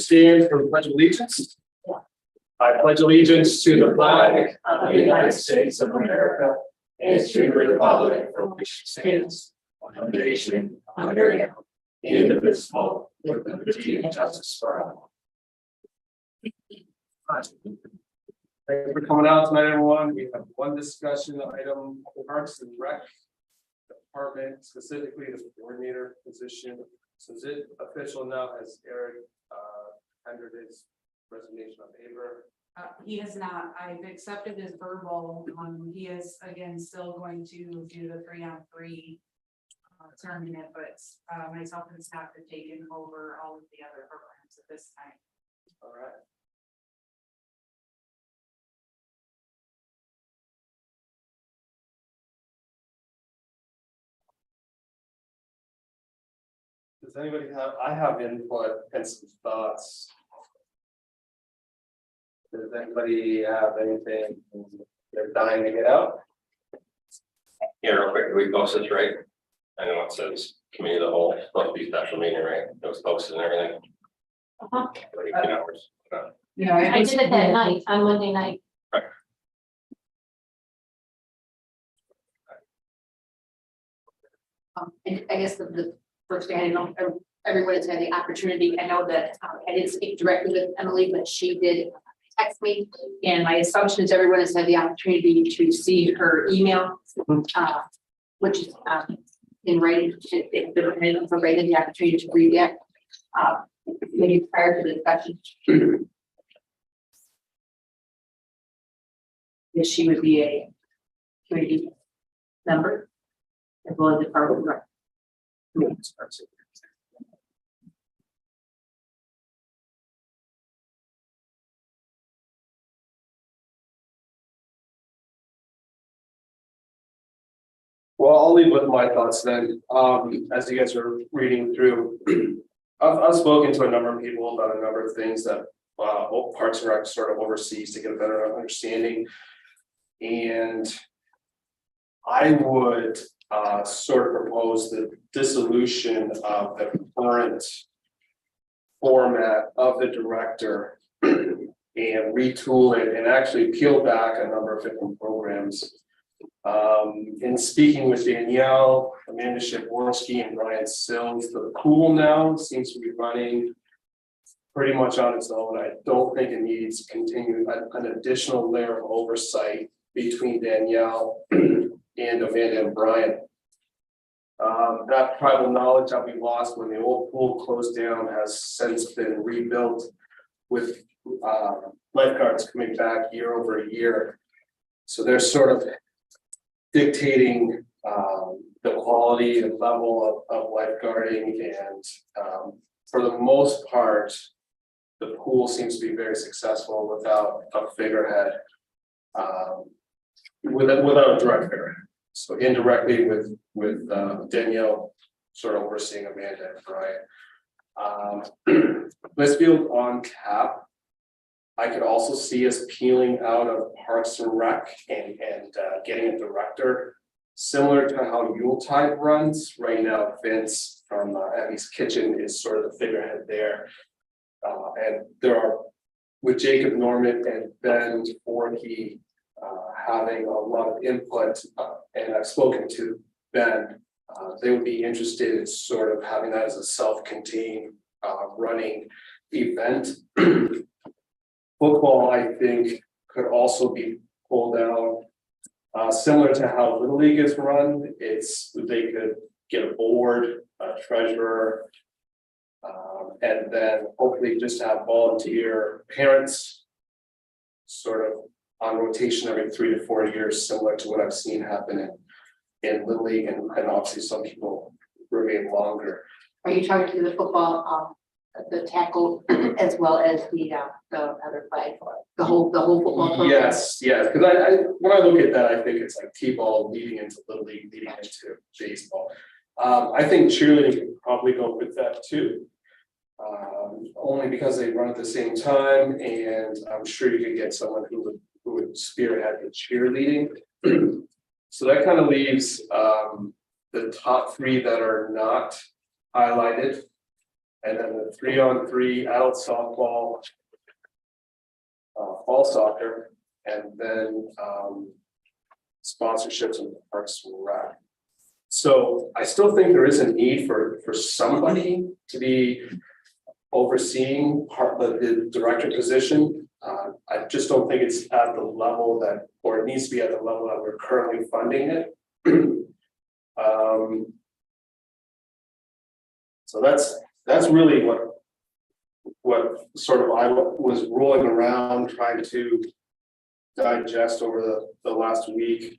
Stand for the Pledge of Allegiance. I pledge allegiance to the flag of the United States of America and to the republic for which it stands, one nation, under God, indivisible, with liberty and justice for all. Thank you for coming out tonight, everyone. We have one discussion item, Parks and Rec Department, specifically the coordinator position. So is it official now? Has Eric tendered his resignation on paper? He has not. I've accepted his verbal. He is again still going to do the 3-on-3 tournament, but myself and staff have taken over all of the other programs at this time. All right. Does anybody have? I have input and some thoughts. Does anybody have anything they're dying to get out? Yeah, real quick, we post this, right? I know it says committee of the whole, it's supposed to be special meeting, right? It was posted and everything. Like 18 hours. Yeah, I did it that night, on Monday night. And I guess the first thing, I know everyone has had the opportunity. I know that I didn't speak directly with Emily, but she did text me. And my assumption is everyone has had the opportunity to see her email, which is in writing. If they're provided the opportunity to read that, maybe prior to the discussion. Yes, she would be a community member as well as the part of the Well, I'll leave with my thoughts then. As you guys are reading through, I've spoken to a number of people about a number of things that Parks and Rec sort of oversees to get a better understanding. And I would sort of propose the dissolution of the current format of the director and retool it and actually peel back a number of different programs. In speaking with Danielle, Amanda Shaborski, and Ryan Sills, the pool now seems to be running pretty much on its own. I don't think it needs to continue an additional layer of oversight between Danielle and Amanda and Brian. That tribal knowledge that we lost when the old pool closed down has since been rebuilt with lifeguards coming back year over year. So they're sort of dictating the quality and level of lifeguarding, and for the most part, the pool seems to be very successful without a figurehead, without a direct figurehead. So indirectly with Danielle sort of overseeing Amanda and Brian. Blissfield on tap. I could also see us peeling out of Parks and Rec and getting a director, similar to how Yuletide runs. Right now, Vince from Abby's Kitchen is sort of the figurehead there. And there are, with Jacob Norman and Ben Forkey having a lot of input, and I've spoken to Ben, they would be interested in sort of having that as a self-contained running event. Football, I think, could also be pulled down, similar to how Little League is run. They could get a board, a treasurer, and then hopefully just have volunteer parents sort of on rotation every 3 to 4 years, similar to what I've seen happen in Little League, and obviously some people remain longer. Are you talking to the football, the tackle, as well as the other flag, the whole football program? Yes, because I when I look at that, I think it's like T-ball leading into Little League, leading into baseball. I think cheerleading could probably go with that too. Only because they run at the same time, and I'm sure you could get someone who would spearhead the cheerleading. So that kind of leaves the top 3 that are not highlighted. And then the 3-on-3 adult softball, fall soccer, and then sponsorships and Parks and Rec. So I still think there is a need for somebody to be overseeing the director position. I just don't think it's at the level that, or it needs to be at the level that we're currently funding it. So that's really what sort of I was rolling around trying to digest over the last week.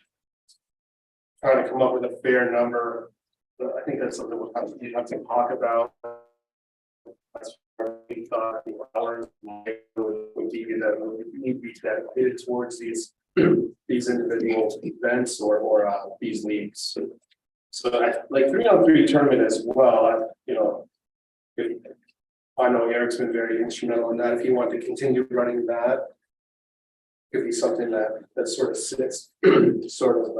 Trying to come up with a fair number. But I think that's something we'll have to talk about. That's what we thought the hours would be that would need to be dedicated towards these individual events or these leagues. So like 3-on-3 tournament as well, I know Eric's been very instrumental in that. If you want to continue running that, could be something that sort of sits sort of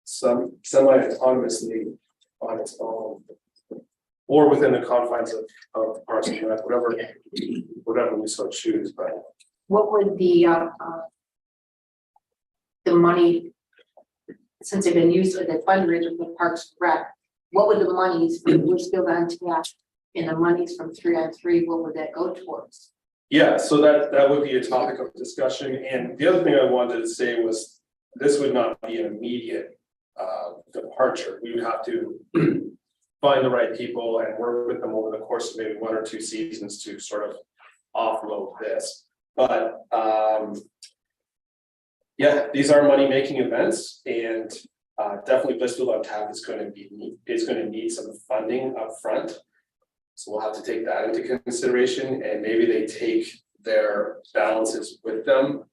some semi-autonomously on its own, or within the confines of Parks and Rec, whatever we so choose. But What would the money, since they've been used as a fundraiser for Parks and Rec, what would the monies from Blissfield on tap and the monies from 3-on-3, what would that go towards? yeah, so that would be a topic of discussion. And the other thing I wanted to say was this would not be an immediate departure. We would have to find the right people and work with them over the course of maybe 1 or 2 seasons to sort of offload this. But yeah, these are money-making events, and definitely Blissfield on Tap is going to need some funding up front. So we'll have to take that into consideration, and maybe they take their balances with them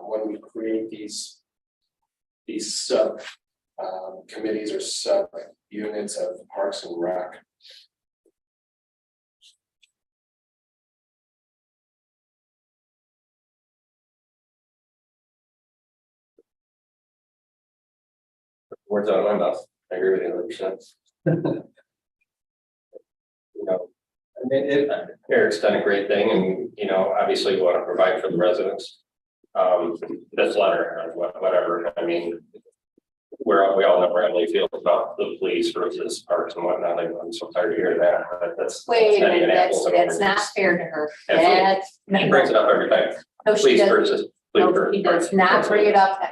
when we create these sub committees or sub units of Parks and Rec. Words out of my mouth. I agree with you 100%. I mean, Eric's done a great thing, and obviously you want to provide for the residents. This letter, or whatever. I mean, we all know where Emily feels about the police versus parks and whatnot. I'm so tired of hearing that. But Wait a not even minute, apples and that's not oranges. fair to her. Absolutely. That's She brings it up every time. no, she Police does. versus. No, he does not bring it up.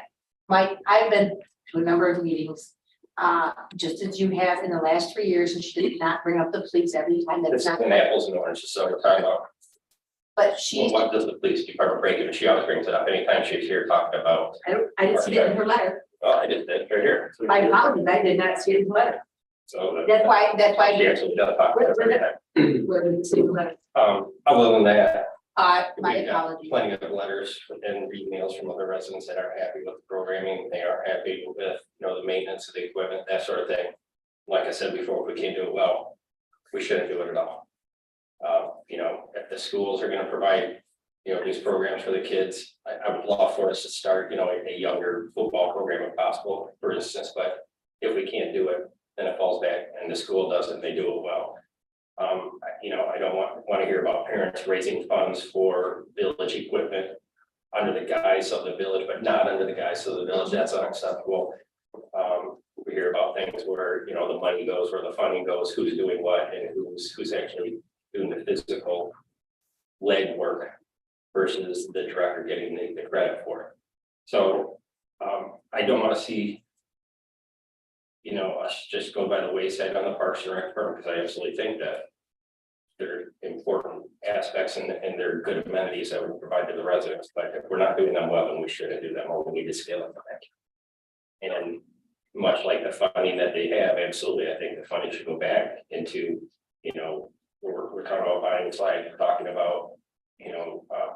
Mike, I've been to a number of meetings, just as you have in the last 3 years, and she did not bring up the police every time. That's It's not, an apples and oranges, so we're talking about. but she, Well, what does the police department bring it? She always brings it up anytime she's here talking about. I didn't see it in her letter. I just did right here. I apologize, I did not see it in the letter. So That's why she actually does talk about it every time. where did it see the letter? Other than that, My we've got apologies. plenty of letters and emails from other residents that aren't happy with the programming. They aren't happy with, the maintenance of the equipment, that sort of thing. Like I said before, if we can't do it well, we shouldn't do it at all. If the schools are gonna provide, these programs for the kids, I would love for us to start, a younger football program if possible, for instance, but if we can't do it, then it falls back and the school does it, they do it well. I don't want to hear about parents raising funds for village equipment under the guise of the village, but not under the guise of the village. That's unacceptable. We hear about things where, the money goes, where the funding goes, who's doing what, and who's actually doing the physical leg work versus the director getting the credit for it. So I don't want to see us just go by the wayside on the Parks and Rec firm, because I absolutely think that there are important aspects and they're good amenities that we provide to the residents. But if we're not doing them well, then we shouldn't do them, or we need to scale it back. And much like the funding that they have, absolutely, I think the funding should go back into, we're talking about buying slides, we're talking about,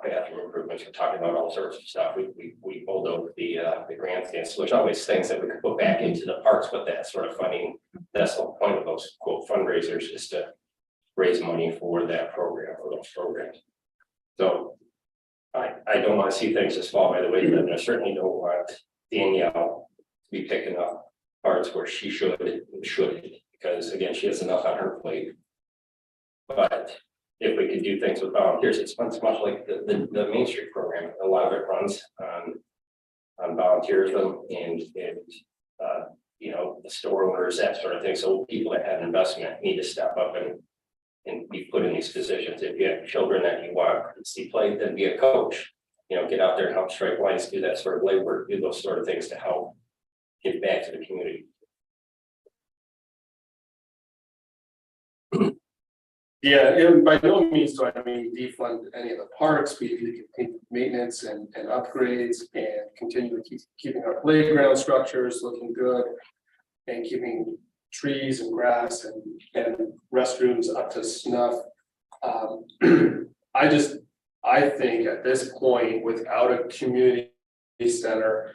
bathroom improvements, we're talking about all sorts of stuff. We pulled over the grandstands, which always things that we could put back into the parks, but that sort of funding, that's the point of those quote fundraisers, is to raise money for that program, for those programs. So I don't want to see things just fall by the way, and I certainly don't want Danielle to be picking up parts where she should, because again, she has enough on her plate. But if we could do things with volunteers, it's much like the Main Street program, a lot of it runs on volunteerism and you know, the store owners, that sort of thing. So people that have investment need to step up and be put in these positions. If you have children that you want to see play, then be a coach. You know, get out there and help strike lines, do that sort of labor, do those sort of things to help give back to the community. Yeah, and by no means do I mean defund any of the parks. We need to continue maintenance and upgrades and continue to keeping our playground structures looking good and keeping trees and grass and restrooms up to snuff. I think at this point, without a community center,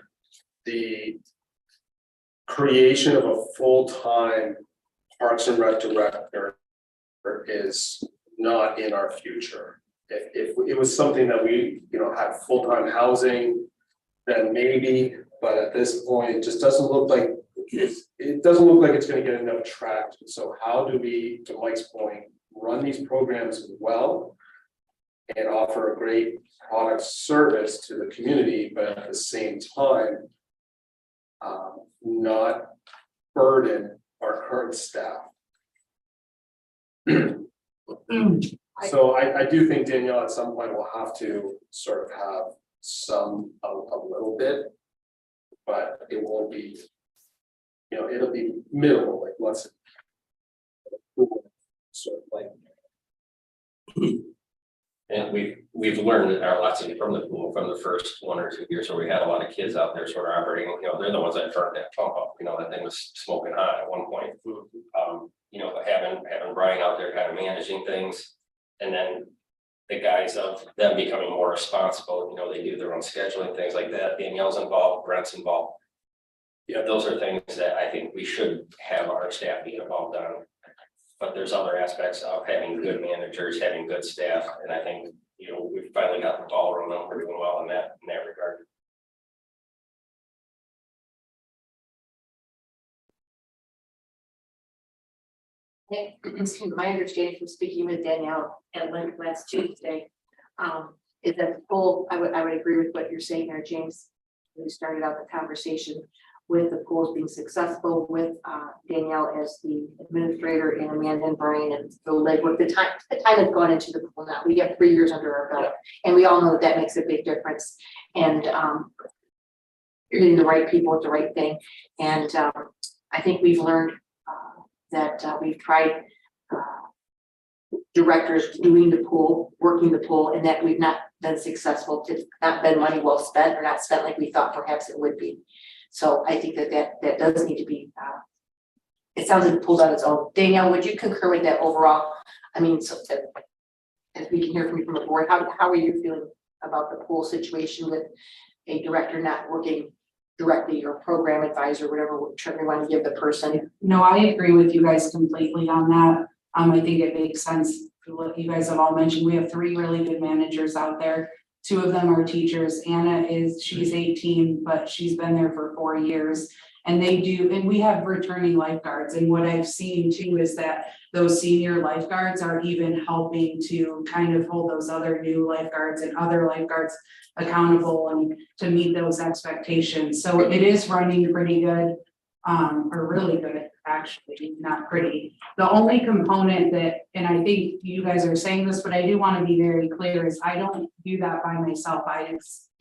the creation of a full-time Parks and Rec director is not in our future. If it was something that we, you know, had full-time housing, then maybe, but at this point, it just doesn't look like it doesn't look like it's going to get enough traction. So how do we, to Mike's point, run these programs well and offer a great product service to the community, but at the same time, not burden our current staff. So I do think, Danielle, at some point we'll have to sort of have a little bit, but it won't be, you know, it'll be minimal, like less. Sort of like. And we've learned our lesson from the pool from the first 1 or 2 years where we had a lot of kids out there sort of operating, you know, they're the ones that turned that pump up, you know, that thing was smoking hot at one point. You know, but having Brian out there kind of managing things, and then the guys of them becoming more responsible, you know, they do their own scheduling, things like that. Danielle's involved, Brent's involved. Yeah, those are things that I think we should have our staff be involved on. But there's other aspects of having good managers, having good staff, and I think, you know, we've finally got the ball rolling. We're doing well in that regard. My understanding from speaking with Danielle at last Tuesday, is that the pool, I would agree with what you're saying there, James. We started out the conversation with the pools being successful with Danielle as the administrator and Amanda and Brian and the legwork. The time has gone into the pool now. We have 3 years under our belt, and we all know that makes a big difference. And you're getting the right people with the right thing. And I think we've learned that we've tried directors doing the pool, working the pool, and that we've not been successful. It's not been money well spent, or not spent like we thought perhaps it would be. So I think that does need to be, it sounds like it pulls on its own. Danielle, would you concur with that overall? I mean, so as we can hear from you from the board, how are you feeling about the pool situation with a director not working directly, or program advisor, whatever term you want to give the person? No, I agree with you guys completely on that. I think it makes sense. You guys have all mentioned, we have 3 really good managers out there. 2 of them are teachers. Anna she's 18, but she's been there for 4 years. And we have returning lifeguards. And what I've seen too is that those senior lifeguards are even helping to kind of hold those other new lifeguards and other lifeguards accountable and to meet those expectations. So it is running pretty good, or really good, actually, not pretty. The only component that, and I think you guys are saying this, but I do want to be very clear, is I don't do that by myself.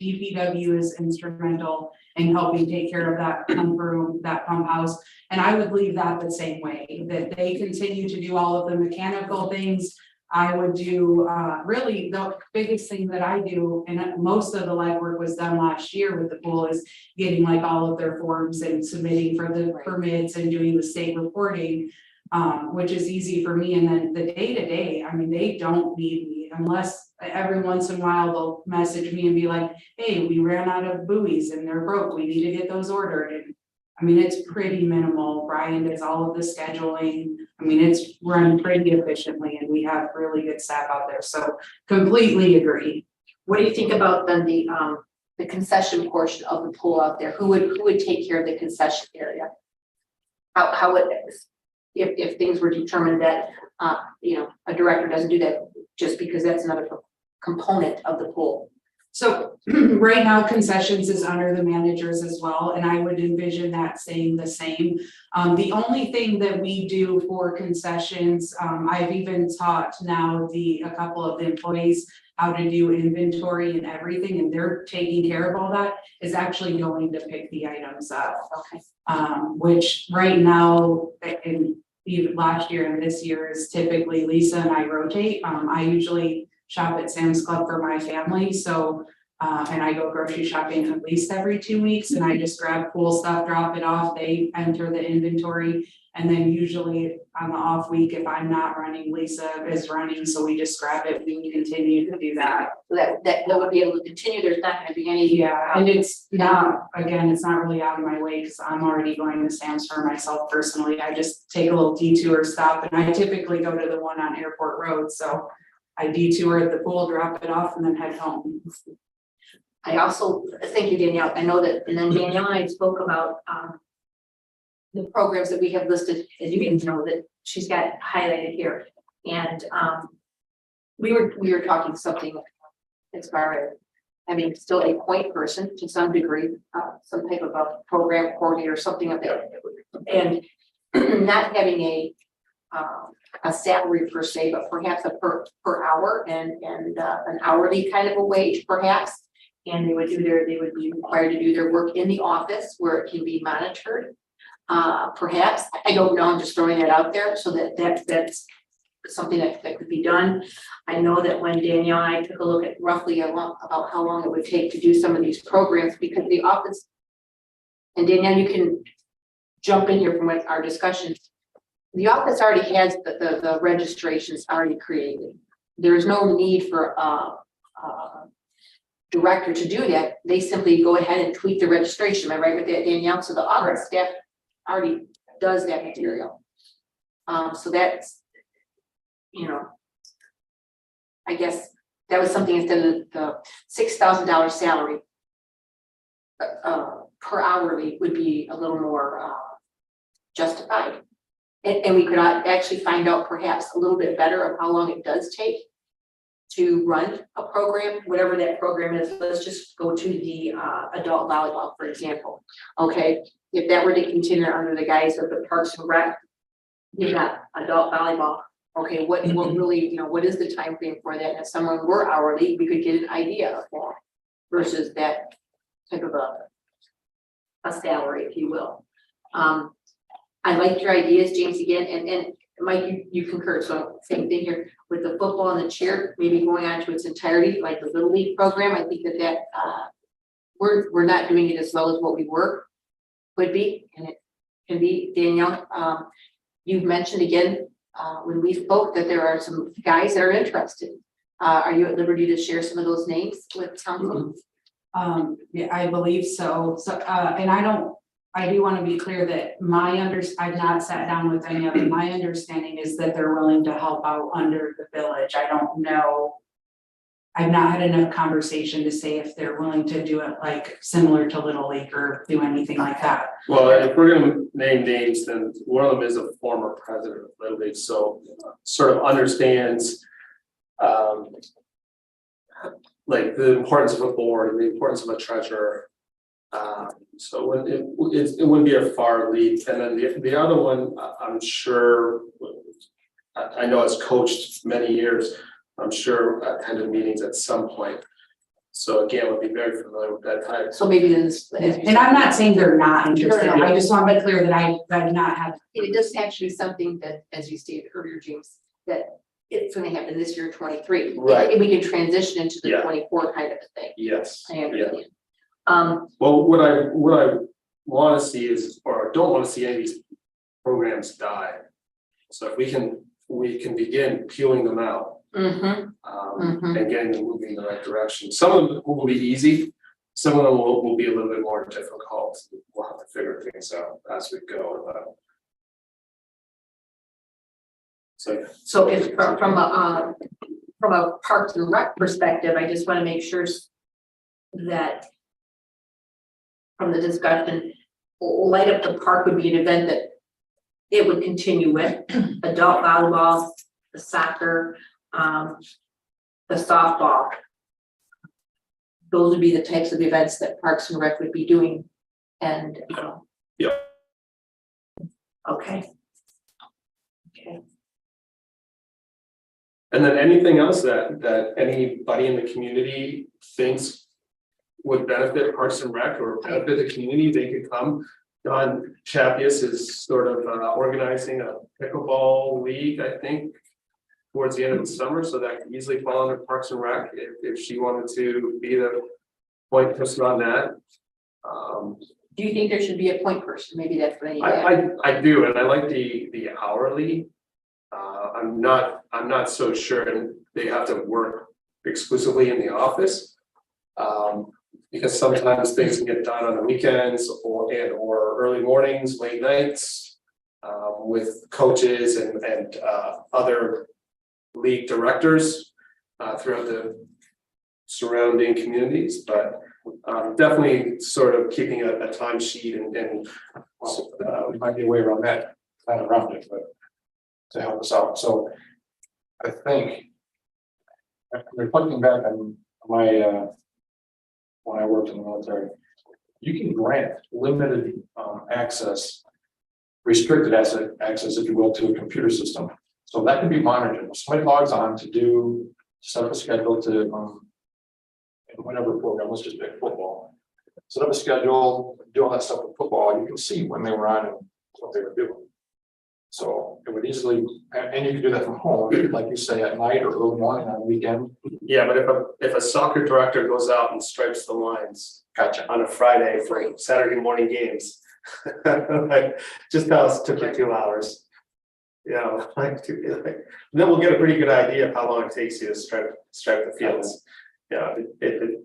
DPW is instrumental in helping take care of that pump room, that pump house. And I would leave that the same way, that they continue to do all of the mechanical things. I would do, really the biggest thing that I do, and most of the legwork was done last year with the pool, is getting like all of their forms and submitting for the permits and doing the state reporting, which is easy for me. And then the day-to-day, I mean, they don't need me unless every once in a while they'll message me and be like, hey, we ran out of buoys and they're broke. We need to get those ordered. And I mean, it's pretty minimal. Brian does all of the scheduling. I mean, it's run pretty efficiently, and we have really good staff out there. So completely agree. What do you think about then the concession portion of the pool out there? Who would take care of the concession area? How would if things were determined that, you know, a director doesn't do that, just because that's another component of the pool. So right now concessions is under the managers as well, and I would envision that staying the same. The only thing that we do for concessions, I've even taught now a couple of the employees how to do inventory and everything, and they're taking care of all that, is actually going to pick the items up. Okay. Which right now, in even last year and this year is typically Lisa and I rotate. I usually shop at Sam's Club for my family, so and I go grocery shopping at least every 2 weeks, and I just grab pool stuff, drop it off, they enter the inventory, and then usually on the off week, if I'm not running, Lisa is running, so we just grab it, we continue to do that. So that would be able to continue, there's not gonna be any. Yeah, and it's not, again, it's not really out of my way, because I'm already going to Sam's for myself personally, I just take a little detour stop, and I typically go to the one on Airport Road, so I detour at the pool, drop it off, and then head home. I also, thank you, Danielle, I know that, and then Danielle and I spoke about, the programs that we have listed, as you guys know, that she's got highlighted here, and, we were talking something as far as having still a point person to some degree, some type of a program coordinator or something of that, and not having a salary per se, but perhaps a per hour and an hourly kind of a wage perhaps. And they would be required to do their work in the office where it can be monitored. Perhaps, I don't know, I'm just throwing that out there so that's something that could be done. I know that when Danielle and I took a look at roughly about how long it would take to do some of these programs, because the office, and Danielle, you can jump in here from what our discussions. The office already has the registrations already created. There is no need for director to do that. They simply go ahead and tweak the registration. Am I right with that, Danielle? So the office staff already does that material. So that's, you know, I guess that was something instead of the $6,000 salary per hourly would be a little more justified. And we could actually find out perhaps a little bit better of how long it does take to run a program, whatever that program is. Let's just go to the adult volleyball, for example. Okay, if that were to continue under the guise of the Parks and Rec, you got adult volleyball. Okay, what really, you know, what is the time frame for that? And if someone were hourly, we could get an idea of that versus that type of a salary, if you will. I liked your ideas, James, again, and Mike, you concur. So same thing here with the football and the cheer, maybe going on to its entirety, like the Little League program. I think that we're not doing it as well as what we would be, and it can be. Danielle, you've mentioned again when we spoke that there are some guys that are interested. Are you at liberty to share some of those names with council? Yeah, I believe so. So, and I do want to be clear that I've not sat down with any of them. My understanding is that they're willing to help out under the village. I don't know. I've not had enough conversation to say if they're willing to do it like similar to Little League or do anything like that. Well, if we're gonna name names, then one of them is a former president of Little League, so sort of understands like the importance of a board and the importance of a treasurer. So it wouldn't be a far leap. And then the other one, I'm sure, I know it's coached many years. I'm sure attended meetings at some point. So again, would be very familiar with that type. So maybe then, And I'm not saying they're not interested. I just want to be clear that I've not had. it does actually something that, as you stated earlier, James, that it's going to happen this year, 23. Right. And we can transition into the Yeah. 24 kind of a thing. Yes. I understand. Well, what I want to see is, or don't want to see any of these programs die. So if we can begin peeling them out. And getting them moving in the right direction. Some of them will be easy. Some of them will be a little bit more difficult. We'll have to figure things out as we go. So if from a Parks and Rec perspective, I just want to make sure that from the discussion, Light Up the Park would be an event that it would continue with adult volleyball, the soccer, the softball. Those would be the types of events that Parks and Rec would be doing, and. Yeah. Okay. Okay. And then anything else that anybody in the community thinks would benefit Parks and Rec or benefit the community, they could come. Don Chapius is sort of organizing a pickleball league, I think, towards the end of the summer, so that could easily fall under Parks and Rec if she wanted to be the point person on that. Do you think there should be a point person? Maybe that's what I need. I do, and I like the hourly. I'm not so sure, and they have to work exclusively in the office. Because sometimes things can get done on the weekends or early mornings, late nights. With coaches and other league directors throughout the surrounding communities, but definitely sort of keeping a time sheet and There might be a way around that, not around it, but to help us out. So I think, reflecting back on my, when I worked in the military, you can grant limited access, restricted access, if you will, to a computer system. So that can be monitored. If somebody logs on to set up a schedule to, in whatever program, let's just pick football. Set up a schedule, do all that stuff with football, you can see when they were on and what they were doing. So it would easily, and you can do that from home, like you say, at night or early morning on the weekend. yeah, but if a soccer director goes out and stripes the lines Gotcha. on a Friday for Saturday morning games, like just tell us it took you 2 hours. You know, then we'll get a pretty good idea of how long it takes you to stripe the fields. Yeah, it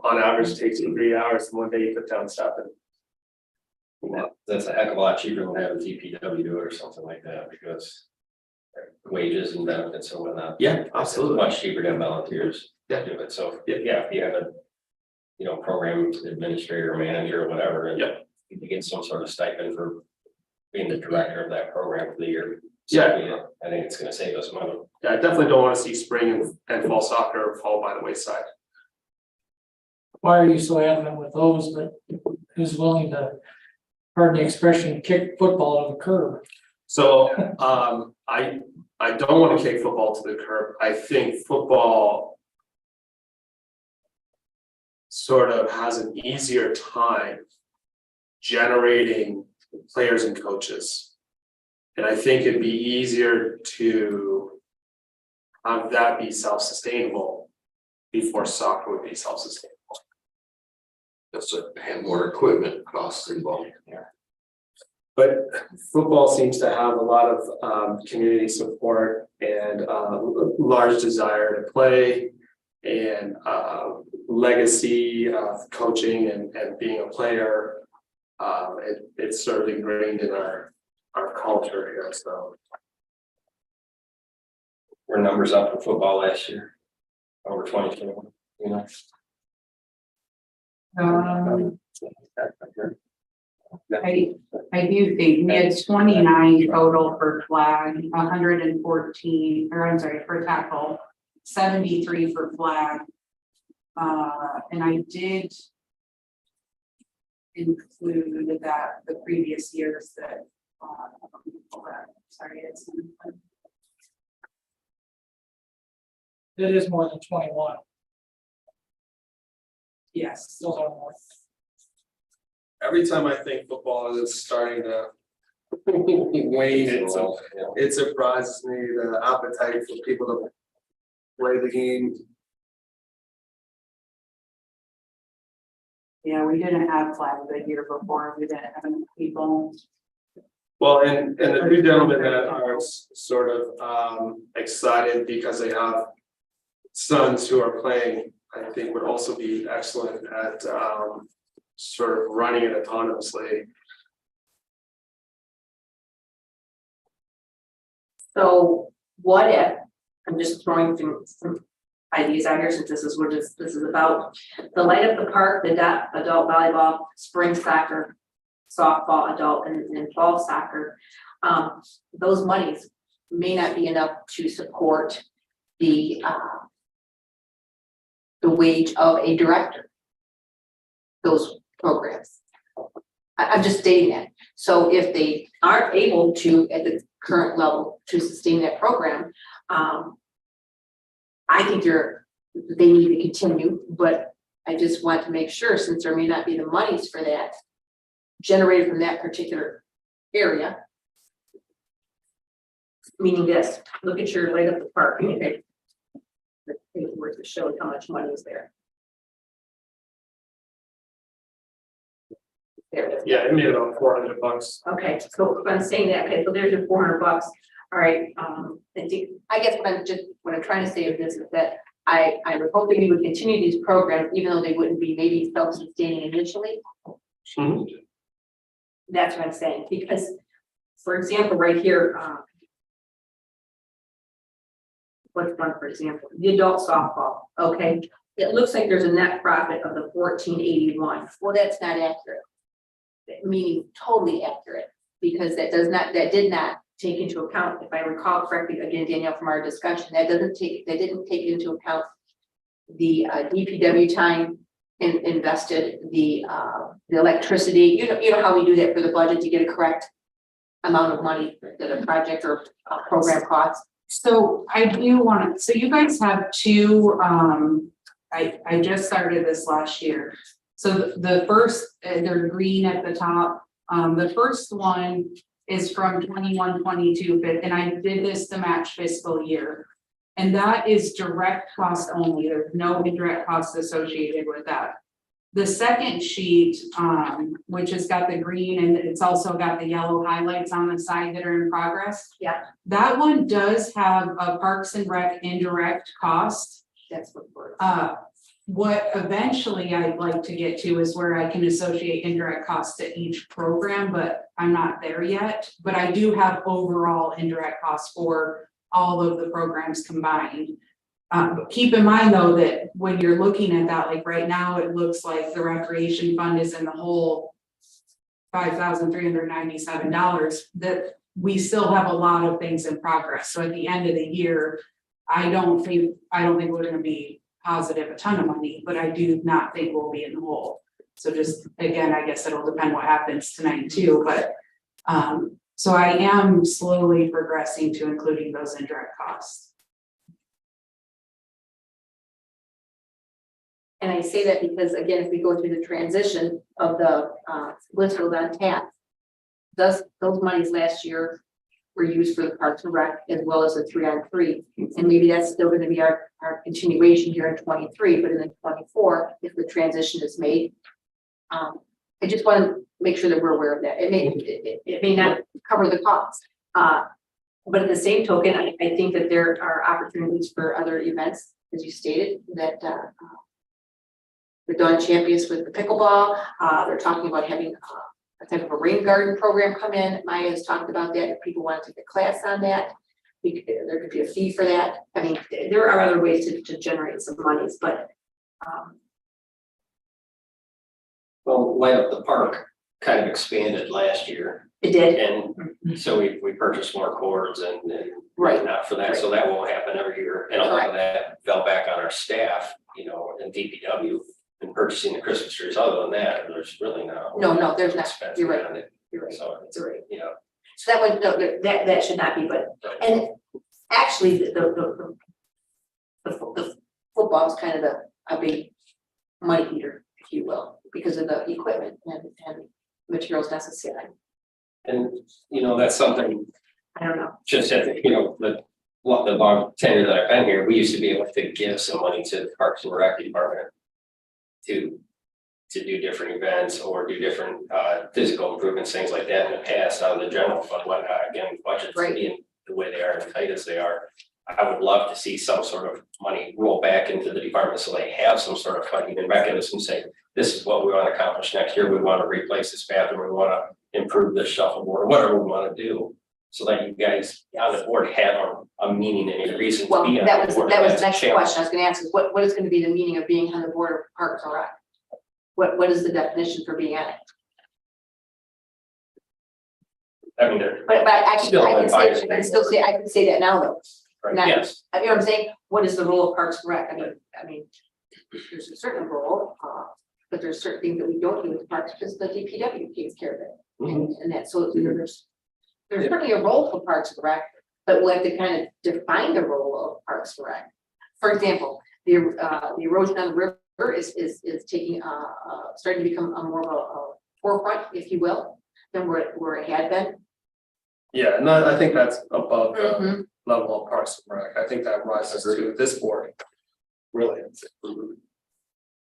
on average takes you 3 hours, and one day you put down stuff and. That's a heck of a lot cheaper than having DPW do it or something like that, because wages and benefits and whatnot. Yeah, It's absolutely. much cheaper than volunteers Yeah. to do it. So, Yeah. if you have a, program administrator or manager or whatever, and Yeah. you get some sort of stipend for being the director of that program for the year. Yeah. I think it's gonna save us money. Yeah, I definitely don't want to see spring and fall soccer fall by the wayside. Why are you so adamant with those, but who's willing to, pardon the expression, kick football to the curb? So I don't want to kick football to the curb. I think football sort of has an easier time generating players and coaches. And I think it'd be easier to have that be self-sustainable before soccer would be self-sustainable. That's and more equipment costs involved. But football seems to have a lot of community support and large desire to play and legacy of coaching and being a player. It's sort of ingrained in our culture here, so. Were numbers up for football last year? Over 2021, I do think we had 29 total for flag, 114, or I'm sorry, for tackle, 73 for flag. And I did include that the previous years that, sorry, it's. It is more than 21. Yes. Those are more. Every time I think football is starting to wane, it surprises me, the appetite for people to play the game. Yeah, we didn't have flag the year before, we didn't have enough people. Well, and the two gentlemen that are sort of excited because they have sons who are playing, I think would also be excellent at sort of running it autonomously. So what if, I'm just throwing some ideas out here since this is what this is about. The light up the park, the adult volleyball, spring soccer, softball, adult and fall soccer. those monies may not be enough to support the wage of a director. Those programs. I'm just stating that. So if they aren't able to, at the current level, to sustain that program, I think they need to continue, but I just want to make sure, since there may not be the monies for that generated from that particular area. Meaning this, look at your light up the park. Okay. The paperwork that shows how much money is there. There it is. Yeah, it made about $400. Okay, so if I'm saying that, okay, so there's your $400. All right, I guess what I'm trying to say is this, is that I was hoping we would continue these programs, even though they wouldn't be maybe self-sustaining initially. Mhm. That's what I'm saying, because, for example, right here, what's one, for example, the adult softball, okay? It looks like there's a net profit of the $14.81. Well, that's not accurate. Meaning totally accurate, because that did not take into account, if I recall correctly, again, Danielle, from our discussion, that didn't take into account the DPW time invested, the electricity, you know how we do that for the budget to get a correct amount of money that a project or a program costs. So I do want to, so you guys have two, I just started this last year. So the first, they're green at the top. The first one is from 21-22, and I did this to match fiscal year. And that is direct cost only. There's no indirect costs associated with that. The second sheet, which has got the green and it's also got the yellow highlights on the side that are in progress. Yeah. That one does have a Parks and Rec indirect cost. That's what we're. What eventually I'd like to get to is where I can associate indirect costs to each program, but I'm not there yet. But I do have overall indirect costs for all of the programs combined. But keep in mind though, that when you're looking at that, like right now, it looks like the recreation fund is in the whole $5,397, that we still have a lot of things in progress. So at the end of the year, I don't think we're gonna be positive a ton of money, but I do not think we'll be in the hole. So just, again, I guess it'll depend what happens tonight too, but so I am slowly progressing to including those indirect costs. And I say that because, again, if we go through the transition of the Blissfield on tap, those monies last year were used for the Parks and Rec as well as the 3-on-3. And maybe that's still going to be our continuation here in 23, but in the 24, if the transition is made. I just want to make sure that we're aware of that. It may not cover the cost. But at the same token, I think that there are opportunities for other events, as you stated, that the Dawn Champions with the pickleball. They're talking about having a type of a rain garden program come in. Maya has talked about that. If people want to take a class on that, there could be a fee for that. I mean, there are other ways to generate some monies, but Well, Light Up the Park kind of expanded last year, it did. and so we purchased more cords and Right. whatnot for that, so that won't happen every year. And a lot of that fell back on our staff, in DPW and purchasing the Christmas trees. Other than that, there's really no. No, there's not. expense You're right. around it. You're right. So it's, You're right. So that one, no, that should not be, but, and actually, the football is kind of a big money eater, if you will, because of the equipment and materials necessary. And, that's something I don't know. just at the long tenure that I've been here, we used to be able to give some money to the Parks and Rec department to do different events or do different physical improvements, things like that in the past, out of the general fund, whatnot. Again, budgets Right. being the way they are and tight as they are. I would love to see some sort of money roll back into the department so they have some sort of funding and mechanism saying, this is what we want to accomplish next year. We want to replace this bathroom. We want to improve this shuffleboard or whatever we want to do. So that you guys on the board have a meaning and a reason to Well, be on that the was board. the And next that's a challenge. question I was gonna ask is what is gonna be the meaning of being on the board of Parks and Rec? What is the definition for being on it? I mean, they're, But I can, Still I can say, I advisory can still say, I can say that now though. right, Not- yes, You know what I'm saying? What is the role of Parks and Rec? I mean, there's a certain role, but there's certain things that we don't do with the parks because the DPW takes care of it. And that, so there's certainly a role for Parks and Rec, but we'll have to kind of define the role of Parks and Rec. For example, the erosion on the river is taking, starting to become a more of a forefront, if you will, than where it had been. Yeah, and I think that's above the Mhm. level of Parks and Rec. I think that rises to this board. Really,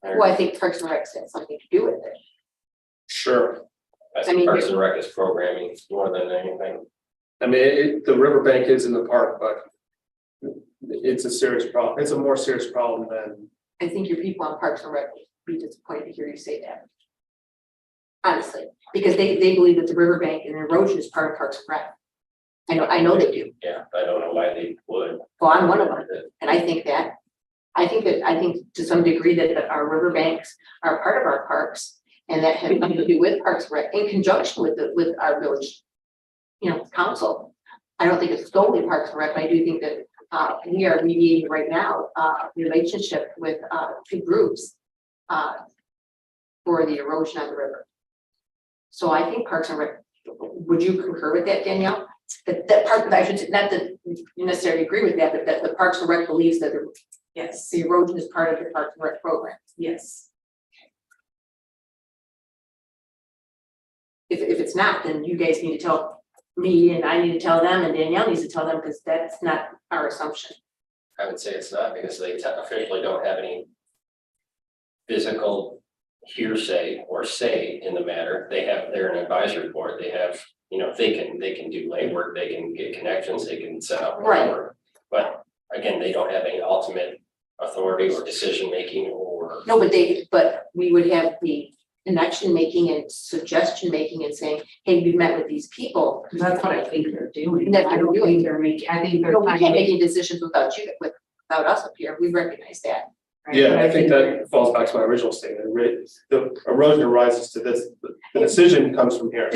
Well, I think Parks and Rec has something to do with it. sure. I I think mean, Parks and Rec is programming more than anything. I mean, the riverbank is in the park, but it's a serious problem. It's a more serious problem than, I think your people on Parks and Rec would be disappointed to hear you say that. Honestly, because they believe that the riverbank and erosion is part of Parks and Rec. I know they do. Yeah, I don't know why they would. Well, I'm one of them, and I think to some degree that our riverbanks are part of our parks. And that has nothing to do with Parks and Rec in conjunction with our village, council. I don't think it's solely Parks and Rec, but I do think that we are mediating right now, relationship with two groups for the erosion on the river. So I think Parks and Rec, would you concur with that, Danielle? That part, I should say, not that you necessarily agree with that, but that the Parks and Rec believes that Yes, the erosion is part of the Parks and Rec program. yes. If it's not, then you guys need to tell me and I need to tell them and Danielle needs to tell them because that's not our assumption. I would say it's not because they officially don't have any physical hearsay or say in the matter. They're an advisory board. They have, they can do legwork, they can get connections, they can set up whatever. But again, they don't have any ultimate authority or decision making or. No, but we would have the connection making and suggestion making and saying, hey, we've met with these people. That's what I think they're doing. That's what I don't they're think they're making, I think they're. No, we trying can't to- make any decisions without us up here. We recognize that. right, yeah, but I think that falls back to my original statement. The erosion arises to this, the decision comes from here.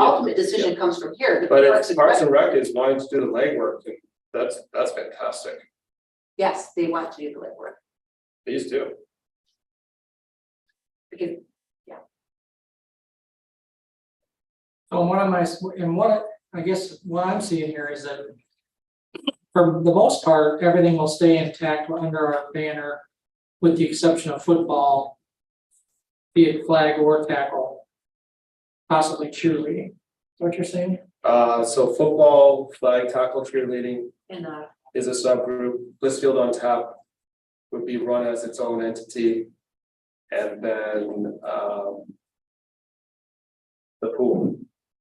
Ultimate decision comes from here. The But Parks if and Rec- Parks and Rec is wanting to do the legwork, then that's fantastic. Yes, they want to do the legwork Please do. because So I guess what I'm seeing here is that for the most part, everything will stay intact under our banner, with the exception of football, be it flag or tackle, possibly cheerleading. Is that what you're saying? So football, flag, tackle, cheerleading and is a subgroup. Blissfield on Tap would be run as its own entity. And then, the pool.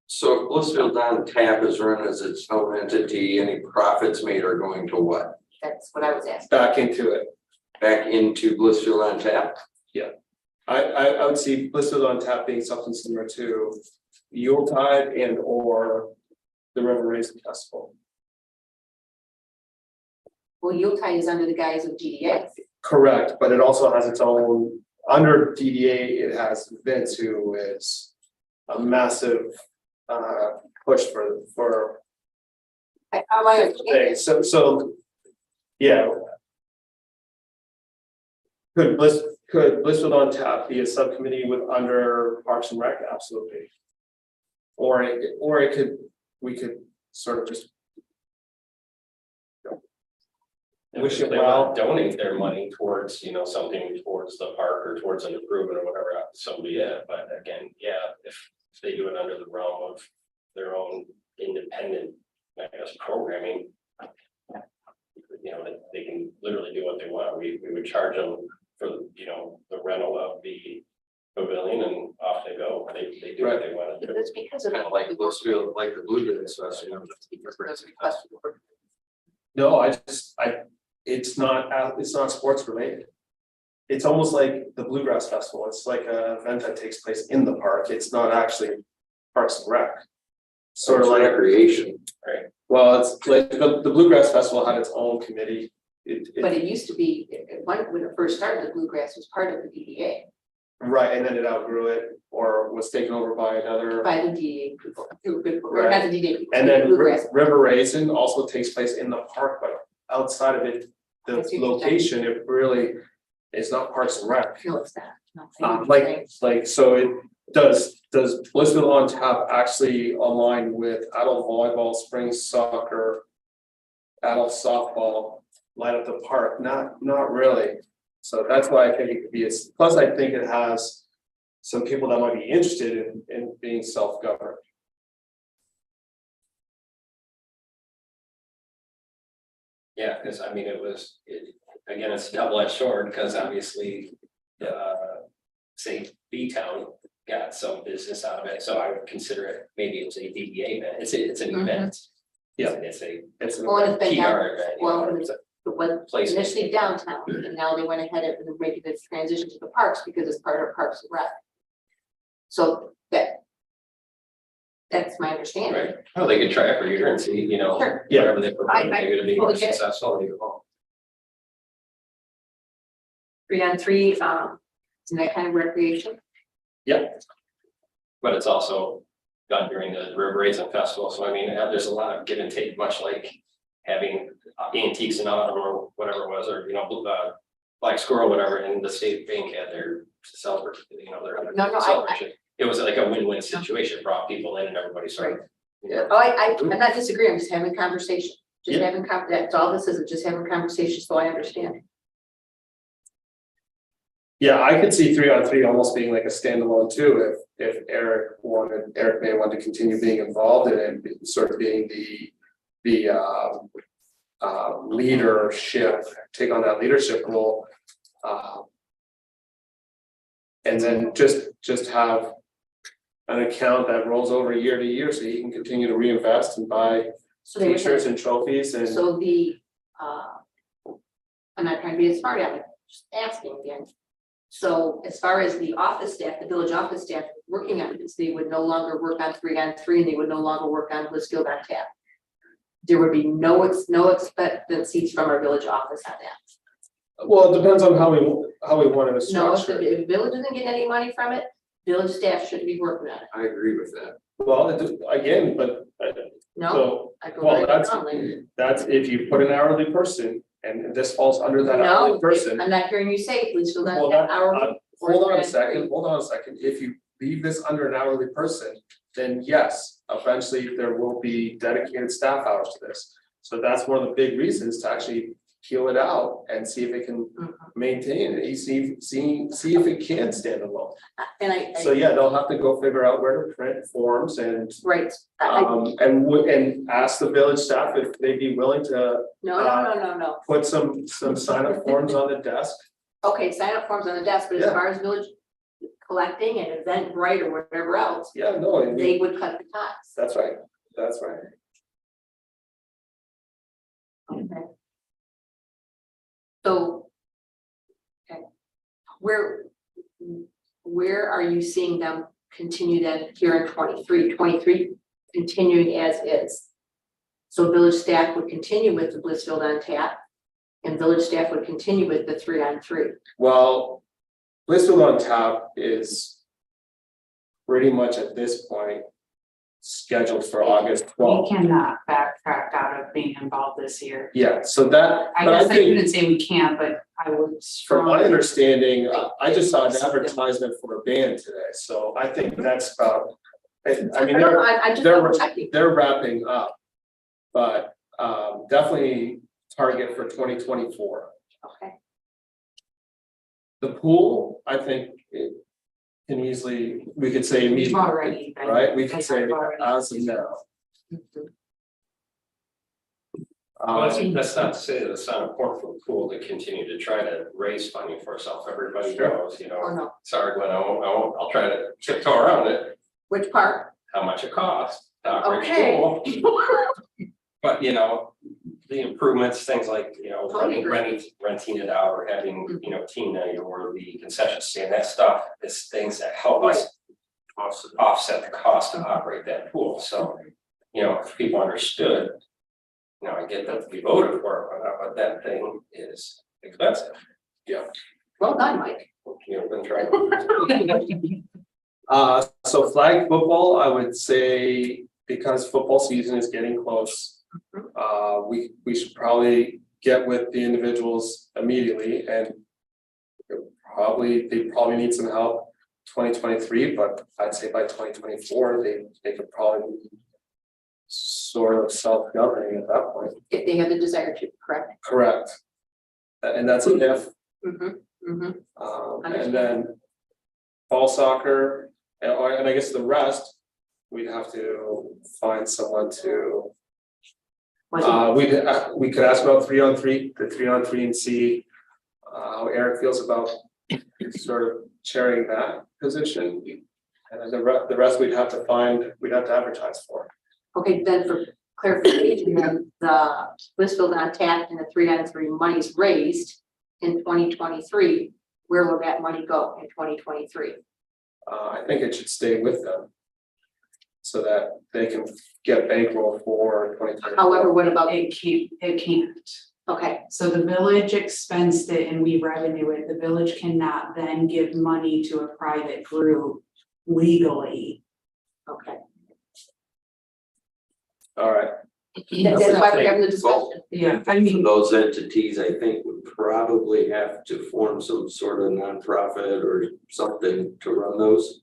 So if Blissfield on Tap is run as its own entity, any profits made are going to what? that's what I was asking. Back into it. Back into Blissfield on Tap? I would see Blissfield on Tap being something similar to Yuletide and or the River Racing Festival. Well, Yuletide is under the guise of GDA. Correct, but it also has its own, under DDA, it has Vince, who is a massive push for things. So yeah. Could Blissfield on Tap be a subcommittee with under Parks and Rec? Absolutely. Or we could sort of just wish it They well. want to donate their money towards, something towards the park or towards an improvement or whatever, so yeah, but again, yeah, if they do it under the realm of their own independent, I guess, programming. They can literally do what they want. We would charge them for, the rental of the pavilion and off they go. They do what they want to do. It's because of. Kind of like Blissfield, like the Bluegrass Festival. It's because of those requests. No, it's not sports related. It's almost like the Bluegrass Festival. It's like an event that takes place in the park. It's not actually Parks and Rec. Sort of like, recreation. well, it's like the Bluegrass Festival had its own committee. But it used to be, when it first started, the Bluegrass was part of the DDA. Right, and then it outgrew it or was taken over by another. By the DDA people, or Right. not the DDA people. And then Bluegrass. River Raisin also takes place in the park, but outside of it, the I see what you're saying. location, it really is not Parks and Rec. No, it's not. Like, so it does Blissfield on Tap actually align with adult volleyball, spring soccer, adult softball, light up the park? Not really. So that's why I think it could be, plus I think it has some people that might be interested in being self-governed. Yeah, because I mean, again, it's a double-edged sword, because obviously, say, B-Town got some business out of it, so I would consider it, maybe it's a DDA event, it's an event. Yeah. It's It's an Well, and it's been PR down, event. well, it was Place. initially downtown, and now they went ahead and making this transition to the parks because it's part of Parks and Rec. So that's my understanding. Right, well, they could try it for a year and see, Sure. Yeah. whatever they perform, I maybe it'll be more totally get it. successful, maybe it won't. 3-on-3, isn't that kind of recreation? But it's also done during the River Raisin Festival, so I mean, there's a lot of give and take, much like having antiques and autumn or whatever it was, or, Black Squirrel, whatever, and the state bank had their celebration, their No, celebration. It was like a win-win situation, brought people in and everybody started. Oh, I'm not disagreeing, I'm just having a conversation, just Yeah. having, that's all this is just having a conversation, so I understand. Yeah, I could see 3-on-3 almost being like a standalone too, if Eric may want to continue being involved in it, sort of being the leadership, take on that leadership role. And then just have an account that rolls over year to year, so you can continue to reinvest and buy So they would t-shirts and trophies and. So I'm not trying to be a smart aleck, just asking again. So as far as the office staff, the village office staff working on this, they would no longer work on 3-on-3, and they would no longer work on Blissfield on Tap. There would be no expectancies from our village office on that. Well, it depends on how we wanted to No, structure it. if the village doesn't get any money from it, village staff shouldn't be working on it. I agree with that. Well, again, but No, so I go well, very that's- strongly. that's if you put an hourly person and this falls under that hourly No, person. I'm not hearing you say, please fill Well, that that- hour. Hold on a second. If you leave this under an hourly person, then yes, eventually there will be dedicated staff hours to this. So that's one of the big reasons to actually peel it out and see if it can maintain it, see if it can stand alone. And So yeah, they'll have to go figure out where to print forms and right, and ask the village staff if they'd be willing to no. put some sign up forms on the desk. Okay, sign up forms on the desk, but as Yeah. far as village collecting and event right or whatever else, Yeah, no, they would cut the costs. that's right. Okay. So. Okay, where are you seeing them continue then here in 23 continuing as is? So village staff would continue with the Blissfield on Tap, and village staff would continue with the 3-on-3. Well, Blissfield on Tap is pretty much at this point scheduled for August We 12th. cannot backtrack out of being involved this year. Yeah, so that, I but I guess I think couldn't say we can't, but I would from my strongly. understanding, I just saw an advertisement for a band today, so I think that's about. I mean, I just they're- double checking. they're wrapping up. But definitely target for 2024. Okay, The pool, I think it can easily, we could say We've immediately, already been- right? We could say I've already- as of now. Well, that's not to say that it's not important for the pool to continue to try to raise funding for itself, everybody Sure. knows, or no, sorry, Glenn, I'll try to tiptoe around it, which part? how much it costs to operate the Okay. pool. But, the improvements, things like, Totally agree. renting it out or having, team night or the concession stand, that stuff is things that help us offset the cost to operate that pool, so, if people understood, I get that we voted for it, but that thing is expensive. Well done, Mike. You know, been trying. So flag football, I would say, because football season is getting close. We should probably get with the individuals immediately and. They probably need some help 2023, but I'd say by 2024, they could probably. Sort of self-governing at that point. If they have the desire to, correct? Correct. And that's an if. Mm-hmm. And then fall soccer, and I guess the rest, we'd have to find someone to. We could ask about 3-on-3, the 3-on-3 and see how Eric feels about sort of chairing that position. And then the rest we'd have to advertise for. Okay, then for clarification, then the Blissfield on tap and the 3-on-3 monies raised in 2023, where will that money go in 2023? I think it should stay with them. So that they can get bankroll for 2023. However, what about, It can't. okay, So the village expensed it and we revenue it. The village cannot then give money to a private group legally. okay. All right. That's why we're having the discussion. Yeah, I mean, Those entities, I think, would probably have to form some sort of nonprofit or something to run those.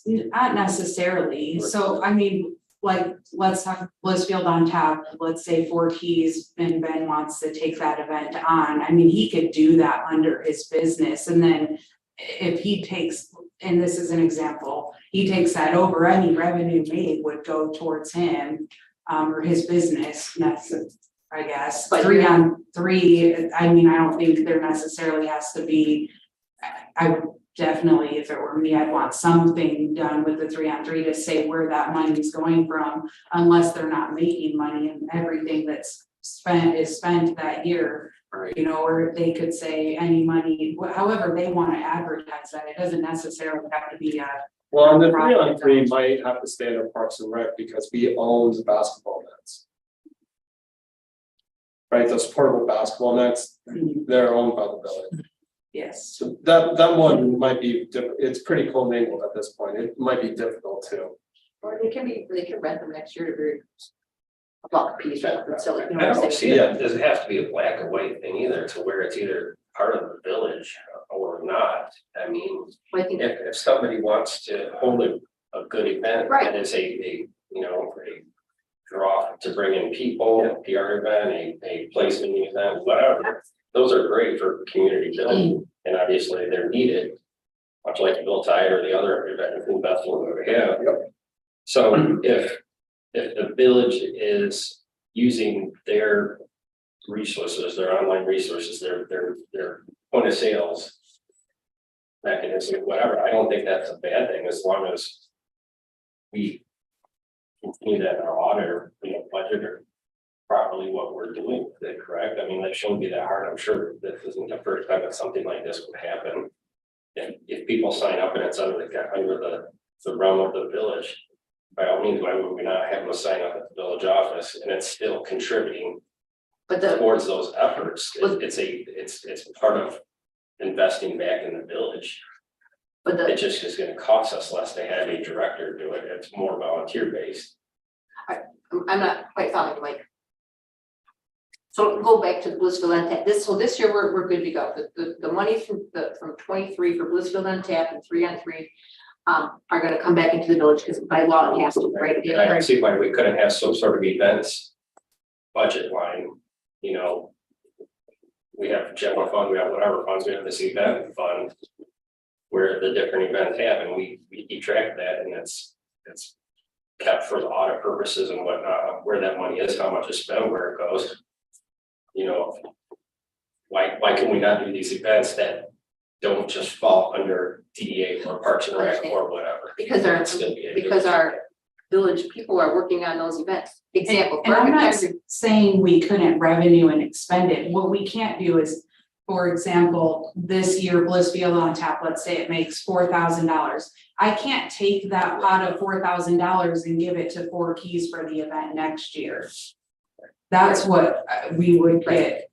not necessarily. So I mean, like, let's have Blissfield on tap, let's say 4 Keys and Ben wants to take that event on. I mean, he could do that under his business. And then if he takes, and this is an example, he takes that over, any revenue made would go towards him. Or his business, and that's, I guess, But 3-on-3, I mean, I don't think there necessarily has to be. I would definitely, if it were me, I'd want something done with the 3-on-3 to say where that money is going from, unless they're not making money and everything that's spent is spent that year. Right. You know, or they could say any money, however they want to advertise that, it doesn't necessarily have to be a. Well, and the 3-on-3 might have to stay under Parks and Rec because we own the basketball nets. Right, those portable basketball nets, they're owned by the village. Yes. So that one might be, it's pretty commingled at this point. It might be difficult too. Or they can rent them next year to be a buck a piece, rather than sell it, you know I what I'm don't saying? see it, doesn't have to be a black and white thing either, to where it's either part of the village or not. I mean, I think, if somebody wants to hold a good event, Right. that is a draw to bring in people, a PR event, a placement event, whatever. Those are great for community building, and obviously they're needed, much like the Bill Tide or the other event in Bethel that we have. So if the village is using their resources, their online resources, their point of sales mechanism, whatever, I don't think that's a bad thing, as long as we continue that in our audit, budget or properly what we're doing with it, correct? I mean, that shouldn't be that hard. I'm sure this isn't the first time that something like this would happen. And if people sign up and it's under the realm of the village, by all means, why would we not have them sign up at the village office, and it's still contributing but towards those efforts? It's part of investing back in the village. It just is gonna cost us less to have a director do it. It's more volunteer based. I'm not quite following, Mike. So go back to the Blissfield on tap. This year we're good to go. The money from 23 for Blissfield on tap and 3-on-3 are gonna come back into the village because by law it has to, right? And I don't see why we couldn't have some sort of events budget line, we have general fund, we have whatever funds, we have this event fund where the different events happen, we keep track of that, and it's kept for the audit purposes and whatnot, where that money is, how much is spent, where it goes. Why can we not do these events that don't just fall under DDA or Parks and Rec or whatever? Because our village people are working on those events. Example. And I'm not saying we couldn't revenue and expend it. What we can't do is, for example, this year Blissfield on tap, let's say it makes $4,000. I can't take that pot of $4,000 and give it to 4 Keys for the event next year. That's what we would get.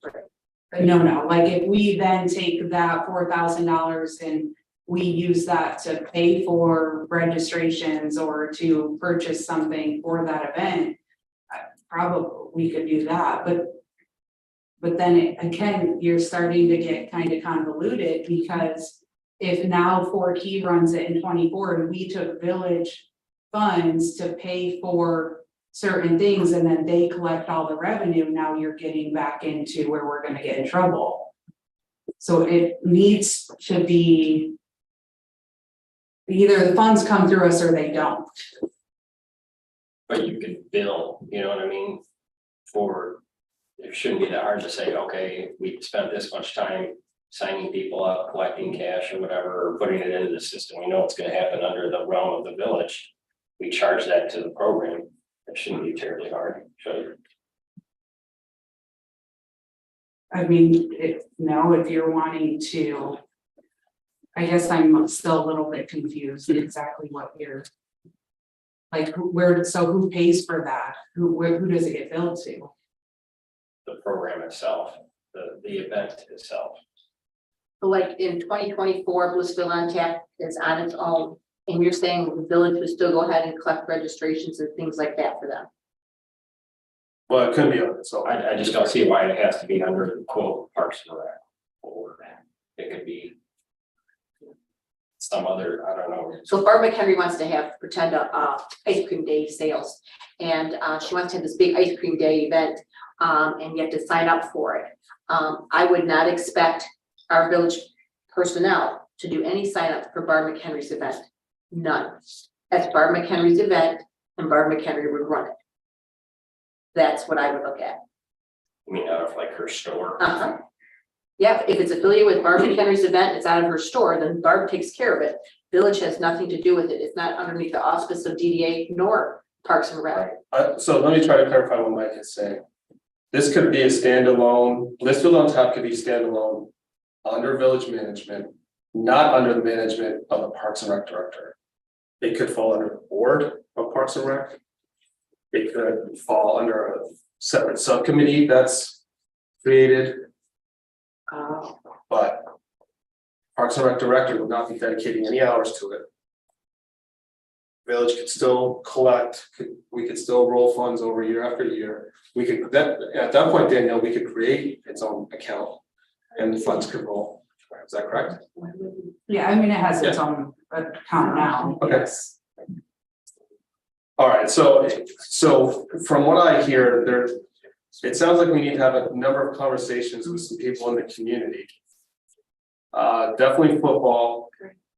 No, like if we then take that $4,000 and we use that to pay for registrations or to purchase something for that event. Probably we could do that, but then again, you're starting to get kind of convoluted because if now 4Key runs it in 24 and we took village funds to pay for certain things and then they collect all the revenue, now you're getting back into where we're gonna get in trouble. So it needs to be either the funds come through us or they don't. But you could bill, you know what I mean? For, it shouldn't be that hard to say, okay, we spent this much time signing people up, collecting cash or whatever, or putting it into the system. We know it's gonna happen under the realm of the village. We charge that to the program. It shouldn't be terribly hard, should it? I mean, if you're wanting to. I guess I'm still a little bit confused exactly what you're. Like, who pays for that? Who does it get billed to? The program itself, the event itself. So like in 2024, Blissfield on Tap is on its own, and you're saying the village would still go ahead and collect registrations and things like that for them. Well, it could be on its own. I just don't see why it has to be under the quote Parks and Rec. Or it could be some other, I don't know. So if Barb McHenry wants to have pretend ice cream day sales, and she wants to have this big ice cream day event, and you have to sign up for it. I would not expect our village personnel to do any sign up for Barb McHenry's event. None. That's Barb McHenry's event, and Barb McHenry would run it. That's what I would look at. I mean, out of like her store. Yeah, if it's affiliated with Barb McHenry's event, it's out of her store, then Barb takes care of it. Village has nothing to do with it. It's not underneath the auspice of DDA nor Parks and Rec. So let me try to clarify what Mike is saying. This could be a standalone, Blissfield on Tap could be standalone under village management, not under the management of the Parks and Rec director. It could fall under the board of Parks and Rec. It could fall under a separate subcommittee that's created, but Parks and Rec director would not be dedicating any hours to it. Village could still collect, we could still roll funds over year after year. We could, at that point, Danielle, we could create its own account and the funds could roll. Is that correct? Yeah, I mean, it has its own account now. Okay. All right, so from what I hear, it sounds like we need to have a number of conversations with some people in the community. Definitely football,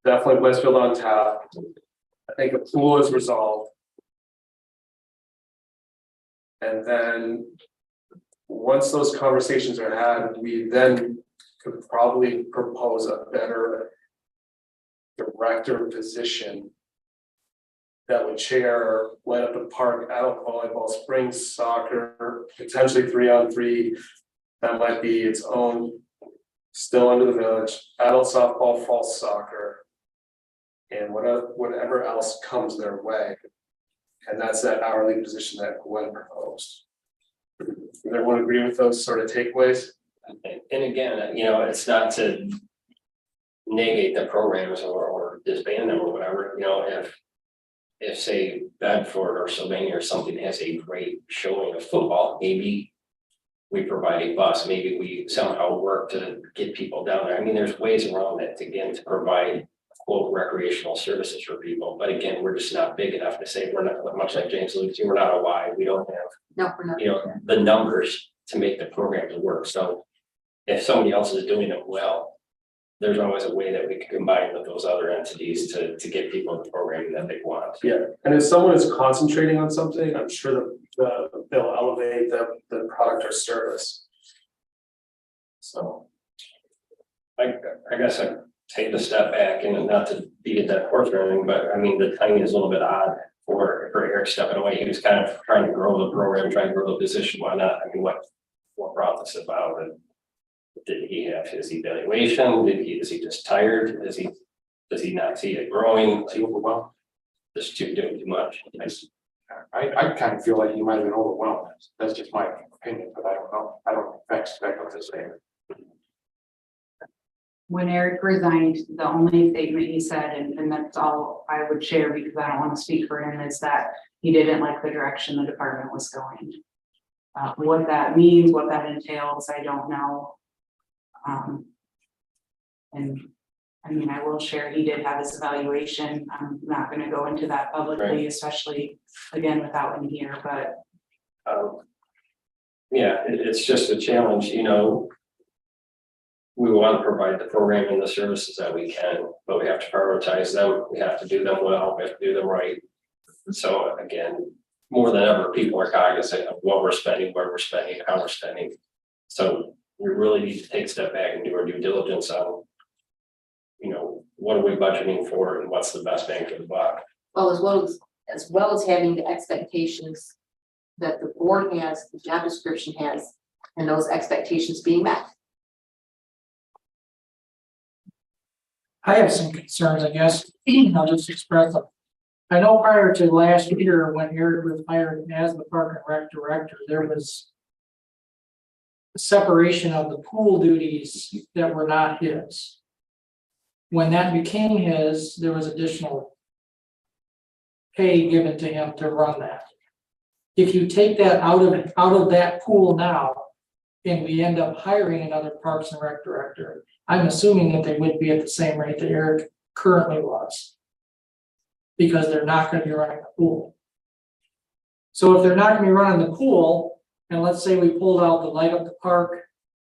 definitely Blissfield on Tap. I think a pool is resolved. And then, once those conversations are had, we then could probably propose a better director position that would chair, light up the park, adult volleyball, spring soccer, potentially 3-on-3. That might be its own, still under the village, adult softball, fall soccer, and whatever else comes their way. And that's that hourly position that Gwen proposed. Does everyone agree with those sort of takeaways? And again, you know, it's not to negate the programs or disband them or whatever, you know, if say Bedford or Sylvania or something has a great showing of football, maybe we provide a bus, maybe we somehow work to get people down there. I mean, there's ways around that to provide quote recreational services for people. But again, we're just not big enough to say we're not, much like James alluded to, we're not a Y. We don't have, No, we're not. you know, the numbers to make the programs work. So if somebody else is doing it well, there's always a way that we can combine with those other entities to get people the programming that they want. Yeah, and if someone is concentrating on something, I'm sure that they'll elevate the product or service. So. I guess I take a step back and not to beat a dead horse or anything, but I mean, the timing is a little bit odd for Eric stepping away. He was kind of trying to grow the program, trying to grow the position. Why not? I mean, what brought this about? And did he have his evaluation? Is he just tired? Does he not see it growing? Is he overwhelmed? Just doing too much. I kind of feel like he might have been overwhelmed. That's just my opinion, but I don't know. I don't expect what to say. When Eric resigned, the only statement he said, and that's all I would share because I don't want to speak for him, is that he didn't like the direction the department was going. What that means, what that entails, I don't know. And I mean, I will share, he did have his evaluation. I'm not gonna go into that publicly, Right. especially again without him here, but Yeah, it's just a challenge, you know. We want to provide the program and the services that we can, but we have to prioritize them. We have to do them well, we have to do them right. So again, more than ever, people are cognizant of what we're spending, where we're spending, how we're spending. So we really need to take a step back and do our due diligence on, you know, what are we budgeting for and what's the best bang for the buck? Well, as well as having the expectations that the board has, the job description has, and those expectations being met. I have some concerns, I guess. I'll just express them. I know prior to last year, when Eric was hired as the Park and Rec director, there was a separation of the pool duties that were not his. When that became his, there was additional pay given to him to run that. If you take that out of that pool now, and we end up hiring another Parks and Rec director, I'm assuming that they would be at the same rate that Eric currently was. Because they're not gonna be running the pool. So if they're not gonna be running the pool, and let's say we pulled out the light up the park,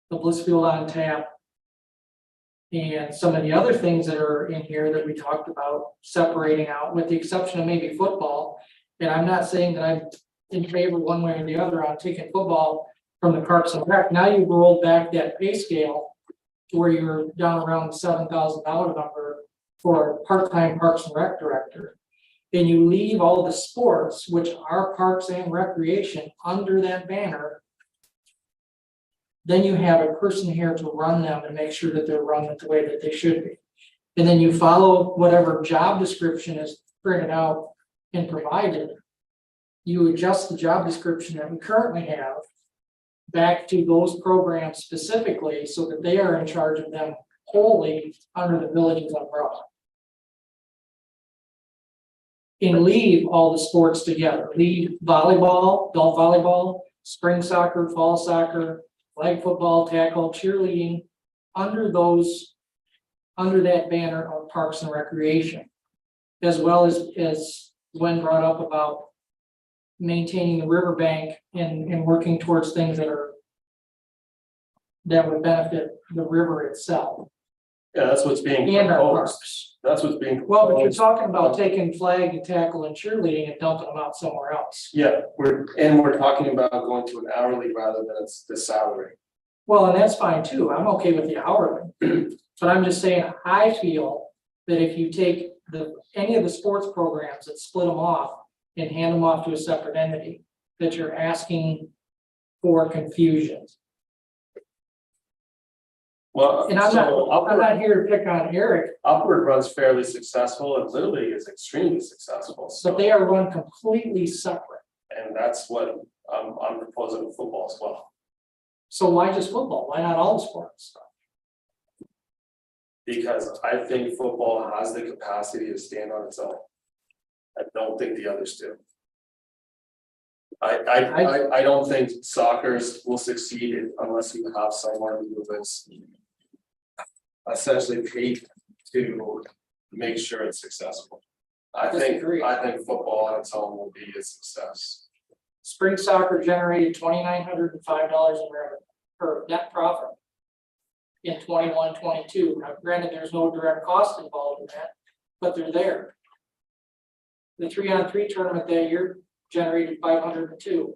the Blissfield on tap, and some of the other things that are in here that we talked about separating out, with the exception of maybe football. And I'm not saying that I'm in favor one way or the other on taking football from the Parks and Rec. Now you've rolled back that pay scale to where you're down around the $7,000 number for a part-time Parks and Rec director. And you leave all the sports, which are parks and recreation, under that banner. Then you have a person here to run them and make sure that they're run the way that they should be. And then you follow whatever job description is printed out and provided. You adjust the job description that we currently have back to those programs specifically so that they are in charge of them wholly under the village's umbrella. And leave all the sports together, leave volleyball, adult volleyball, spring soccer, fall soccer, flag football, tackle, cheerleading, under that banner of Parks and Recreation. As well as Gwen brought up about maintaining the riverbank and working towards things that would benefit the river itself. Yeah, that's what's being And our proposed. parks. That's what's being. Well, but you're proposed. talking about taking flag and tackle and cheerleading and dumping them out somewhere else. Yeah, we're talking about going to an hourly rather than it's the salary. Well, and that's fine too. I'm okay with the hourly. But I'm just saying, I feel that if you take any of the sports programs and split them off and hand them off to a separate entity, that you're asking for confusion. Well, And I'm so not here to pick on Eric, Upward runs fairly successful and Little League is extremely successful. So, but they are run completely separate. and that's what I'm proposing with football as well. So why just football? Why not all the sports? Because I think football has the capacity to stand on its own. I don't think the others do. I don't think soccer will succeed unless you have someone who is essentially paid to make sure it's successful. I think football on its own will be a success. Spring soccer generated $2,905 in revenue per net profit in 21-22. Now, granted, there's no direct cost involved in that, but they're there. The 3-on-3 tournament that year generated 502.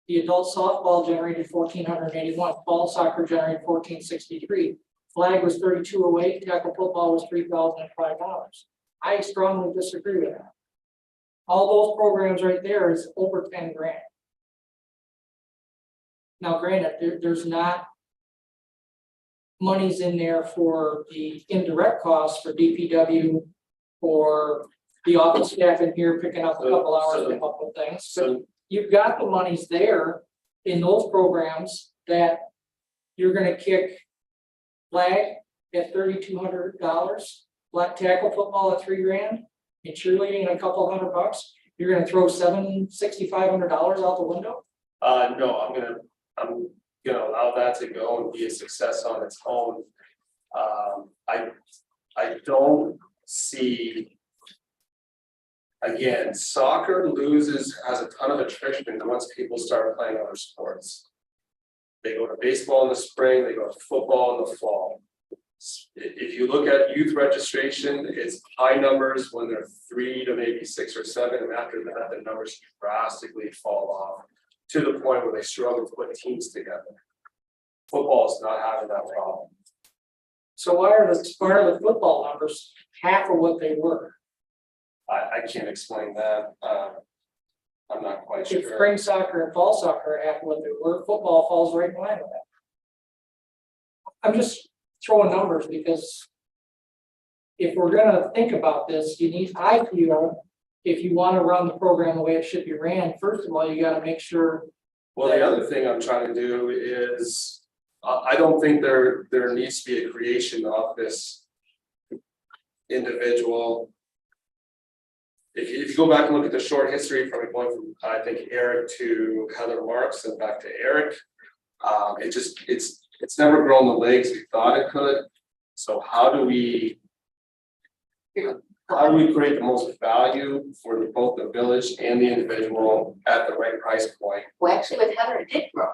The adult softball generated 1,481. Fall soccer generated 1,463. Flag was 3,208. Tackle football was $3,005. I strongly disagree with that. All those programs right there is over 10 grand. Now, granted, there's not monies in there for the indirect costs for DPW or the office staff in here picking up a couple hours to help with things. So you've got the monies there in those programs that you're gonna kick flag, at $3,200, black tackle football at $3,000, and cheerleading at a couple $100, you're gonna throw $6,500 out the window? No, I'm gonna allow that to go and be a success on its own. I don't see. Again, soccer has a ton of attrition once people start playing other sports. They go to baseball in the spring, they go to football in the fall. If you look at youth registration, it's high numbers when they're 3 to maybe 6 or 7, and after that, the numbers drastically fall off to the point where they struggle to put teams together. Football is not having that problem. So why are the football numbers half of what they were? I can't explain that. I'm not quite If sure. spring soccer and fall soccer are half of what they were, football falls right in line with that. I'm just throwing numbers because if we're gonna think about this, I feel, if you wanna run the program the way it should be ran, first of all, you gotta make sure. Well, the other thing I'm trying to do is, I don't think there needs to be a creation of this individual. If you go back and look at the short history from going from, I think, Eric to Heather Marks and back to Eric. It's never grown the legs we thought it could. So how do we create the most value for both the village and the individual at the right price point? Well, actually with Heather, it did grow.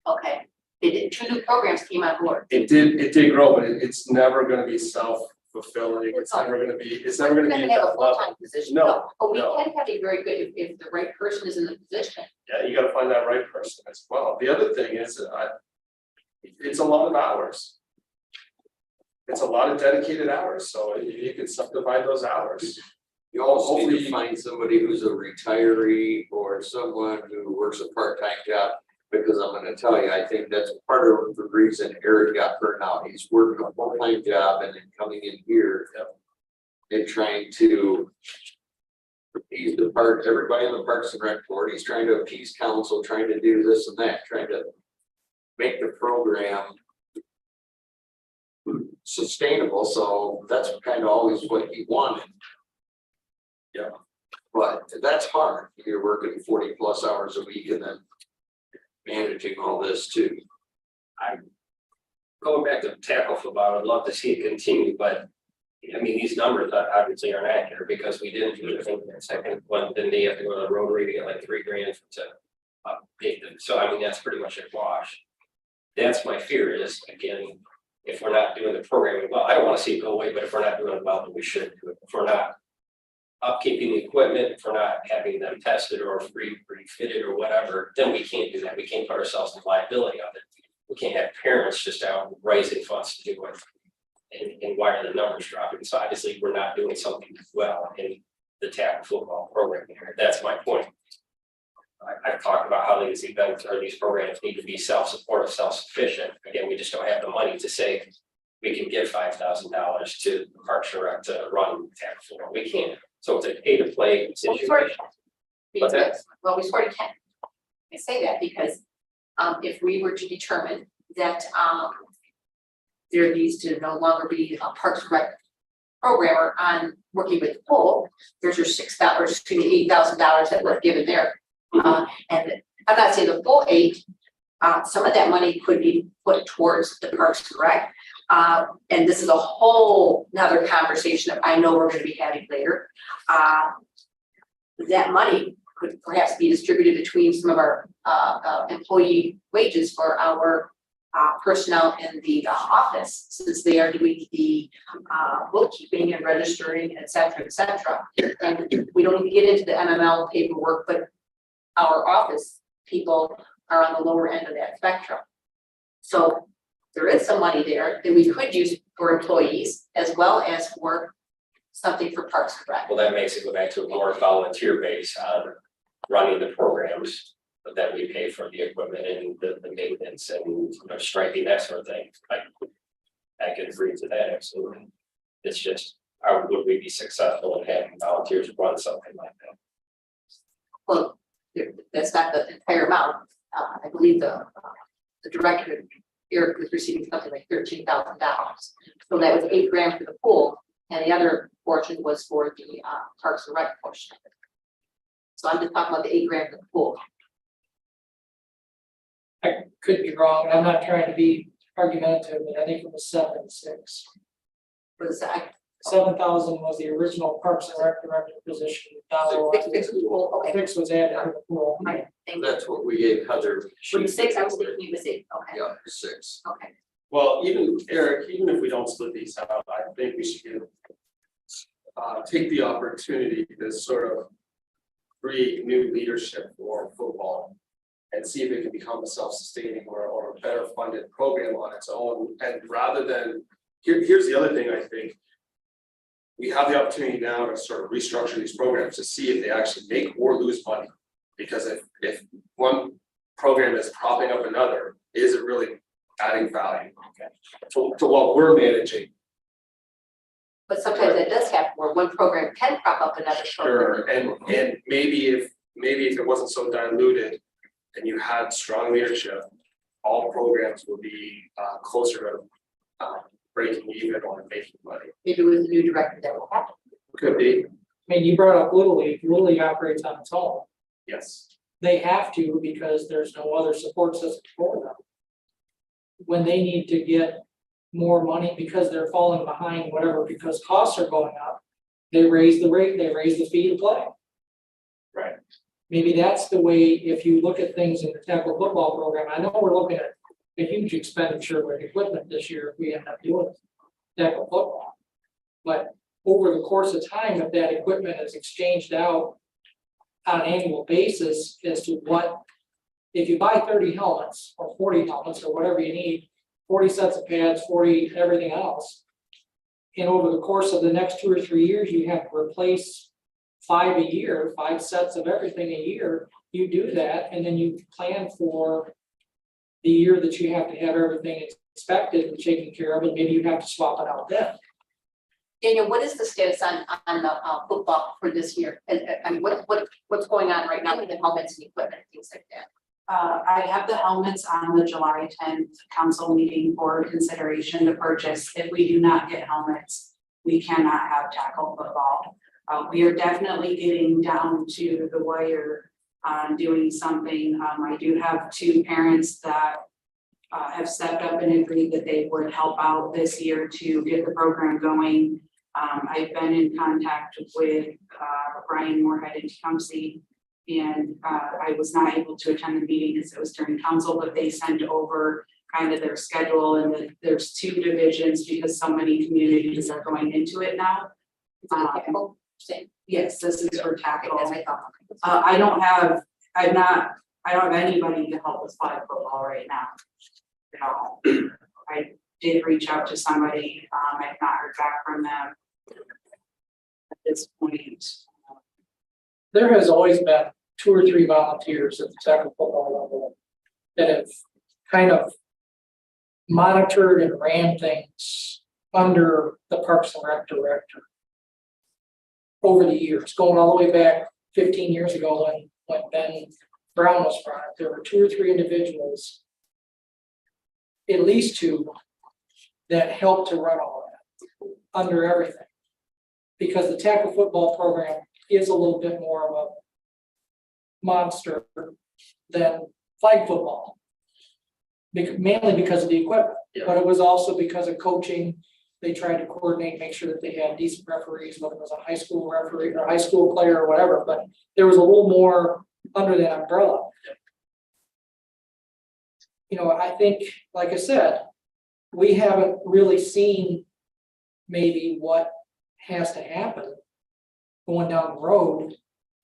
Okay, it did, 2 new programs came on board. It did grow, but it's never gonna be self-fulfilling. It's never gonna be We're at gonna that have a level. full-time position, No, but we no. can have a very good, if the right person is in the position. Yeah, you gotta find that right person as well. The other thing is, it's a lot of hours. It's a lot of dedicated hours, so you can subdivide those hours. You also need Hopefully- to find somebody who's a retiree or someone who works a part-time job. Because I'm gonna tell you, I think that's part of the reason Eric got burned out. He's working a full-time job and then coming in here. And trying to appease everybody in the Parks and Rec board. He's trying to appease council, trying to do this and that, trying to make the program sustainable. So that's kind of always what he wanted. Yeah. But that's hard. You're working 40+ hours a week and then managing all this too. Going back to tackle football, I'd love to see it continue, but I mean, these numbers obviously aren't accurate because we didn't do the thing that second one, then they have to go to the Rotary to get like $3,000 to update them. So I mean, that's pretty much a wash. That's my fear is, again, if we're not doing the programming well, I don't want to see it go away, but if we're not doing it well, then we should do it. If we're not upkeeping the equipment, if we're not having them tested or refitted or whatever, then we can't do that. We can't put ourselves in liability of it. We can't have parents just out raising funds to do it. And why are the numbers dropping? So obviously we're not doing something well in the tackle football program here. That's my point. I've talked about how these events or these programs need to be self-supportive, self-sufficient. Again, we just don't have the money to say we can give $5,000 to Parks and Rec to run tackle football. We can't. So it's a pay-to-play situation. What's that? Well, we sort of can. I say that because if we were to determine that there needs to no longer be a Parks and Rec programmer on working with the pool, there's your $8,000 that we're given there. And I'm not saying the full 8, some of that money could be put towards the Parks and Rec. And this is a whole nother conversation that I know we're going to be having later. That money could perhaps be distributed between some of our employee wages for our personnel in the office, since they are doing the bookkeeping and registering, et cetera, et cetera. And we don't even get into the MML paperwork, but our office people are on the lower end of that spectrum. So there is some money there that we could use for employees as well as for something for Parks and Rec. Well, that makes it go back to a more volunteer base on running the programs that we pay for the equipment and the maintenance and striping, that sort of thing. I can agree to that, absolutely. It's just, would we be successful in having volunteers run something like that? Well, that's not the entire amount. I believe the director Eric was receiving something like $13,000. So that was $8,000 for the pool, and the other portion was for the Parks and Rec portion. So I'm just talking about the $8,000 for the pool. I could be wrong, I'm not trying to be argumentative, but I think it was 7,600. Was that 7,000 was the original Parks and Rec director position. six for the pool? Okay. 6 was added to the pool. Okay, thank you. That's what we gave Heather. When you 6, I was thinking it was 8. Okay. Yeah, 6. Okay. Well, even Eric, even if we don't split these out, I think we should give. Take the opportunity to sort of create new leadership for football. And see if it can become a self-sustaining or a better funded program on its own. And rather than, here's the other thing I think. We have the opportunity now to sort of restructure these programs to see if they actually make or lose money. Because if one program is propping up another, is it really adding value to what we're managing? But sometimes it does happen where one program can prop up another Sure, program. and maybe if it wasn't so diluted and you had strong leadership, all programs would be closer to breaking even or making money. Maybe with the new director that will happen. Could be, I mean, you brought up Little League. Little League operates on its own. yes. They have to because there's no other support system for them. When they need to get more money because they're falling behind, whatever, because costs are going up, they raise the rate, they raise the fee to play. Right. Maybe that's the way, if you look at things in the tackle football program, I know we're looking at a huge expenditure with equipment this year if we end up doing tackle football. But over the course of time, if that equipment is exchanged out on an annual basis as to what, if you buy 30 helmets or 40 helmets or whatever you need, 40 sets of pads, 40 everything else. And over the course of the next 2 or 3 years, you have to replace 5 a year, 5 sets of everything a year. You do that, and then you plan for the year that you have to have everything inspected and taken care of, and maybe you have to swap it out then. Daniel, what is the status on the football for this year? I mean, what's going on right now with the helmets and equipment, things like that? I have the helmets on the July 10th council meeting for consideration to purchase. If we do not get helmets, we cannot have tackle football. We are definitely getting down to the wire on doing something. I do have 2 parents that have stepped up and agreed that they would help out this year to get the program going. I've been in contact with Brian Moorhead in Tecumseh, and I was not able to attend the meeting because it was during council, but they sent over kind of their schedule, and there's 2 divisions because so many communities are going into it now. Yes, this is for tackle. As I thought. I don't have anybody to help with flag football right now. At all. I did reach out to somebody, I've not heard back from them at this point. There has always been 2 or 3 volunteers at the tackle football level that have kind of monitored and ran things under the Parks and Rec director over the years, going all the way back 15 years ago when Ben Brown was brought up. There were 2 or 3 individuals, at least 2, that helped to run all of that under everything. Because the tackle football program is a little bit more of a monster than flag football. Mainly because of the equipment, but it was also because of coaching. They tried to coordinate, make sure that they had decent referees, whether it was a high school referee or a high school player or whatever, but there was a little more under that umbrella. You know, I think, like I said, we haven't really seen maybe what has to happen going down the road.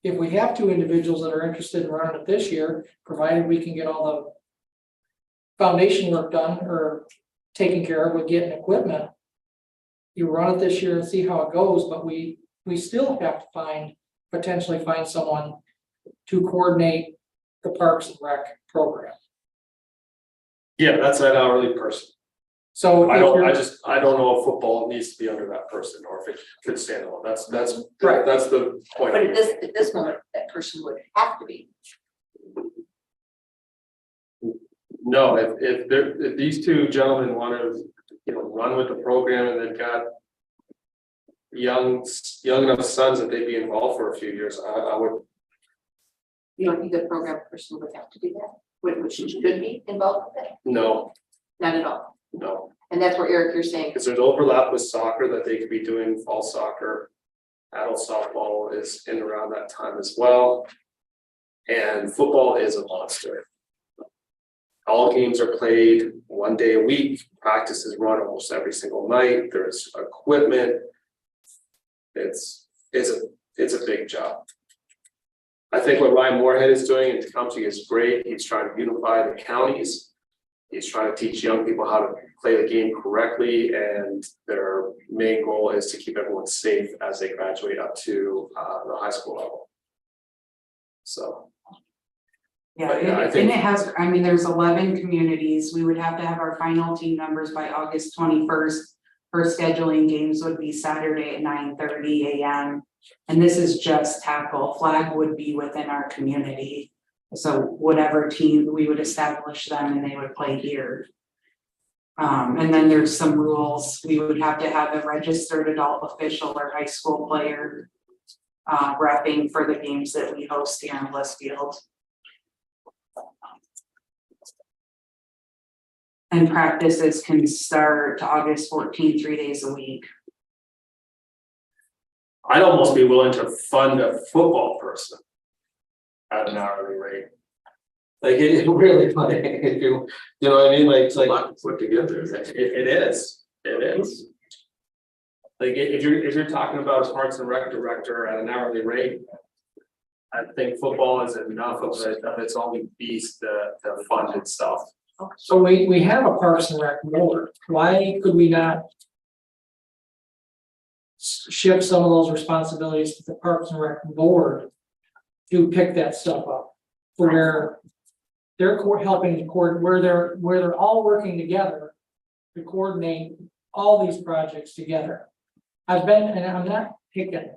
If we have 2 individuals that are interested in running it this year, provided we can get all the foundation work done or taken care of with getting equipment, you run it this year and see how it goes, but we still have to potentially find someone to coordinate the Parks and Rec program. Yeah, that's an hourly person. So I if you're- don't know if football needs to be under that person or if it could stand alone. That's Right. That's the point. But at this moment, that person would have to be. No, if these two gentlemen want to, run with the program and they've got young enough sons that they'd be involved for a few years, I would. You don't think the program person would have to do that, which should be involved with it, No, not at all. no, And that's where Eric, you're saying, because there's overlap with soccer that they could be doing fall soccer. Adult softball is in around that time as well. And football is a monster. All games are played 1 day a week, practices run almost every single night, there's equipment. It's a big job. I think what Ryan Moorhead is doing in Tecumseh is great. He's trying to unify the counties. He's trying to teach young people how to play the game correctly, and their main goal is to keep everyone safe as they graduate up to the high school level. So. Yeah, But, yeah, I and think- it has, I mean, there's 11 communities. We would have to have our final team numbers by August 21st. For scheduling games would be Saturday at 9:30 a.m. And this is just tackle. Flag would be within our community. So whatever team, we would establish them and they would play here. And then there's some rules. We would have to have a registered adult official or high school player repping for the games that we host here in Blissfield. And practices can start August 14th, 3 days a week. I'd almost be willing to fund a football person at an hourly rate. Like it really, like, if you know what I mean, like, it's like. Put together. It is. Like if you're talking about a Parks and Rec director at an hourly rate. I think football is enough of its own beast to fund itself. So we have a Parks and Rec board. Why could we not shift some of those responsibilities to the Parks and Rec board to pick that stuff up? Where they're helping to coordinate, where they're all working together to coordinate all these projects together. I've been, and I'm not picking,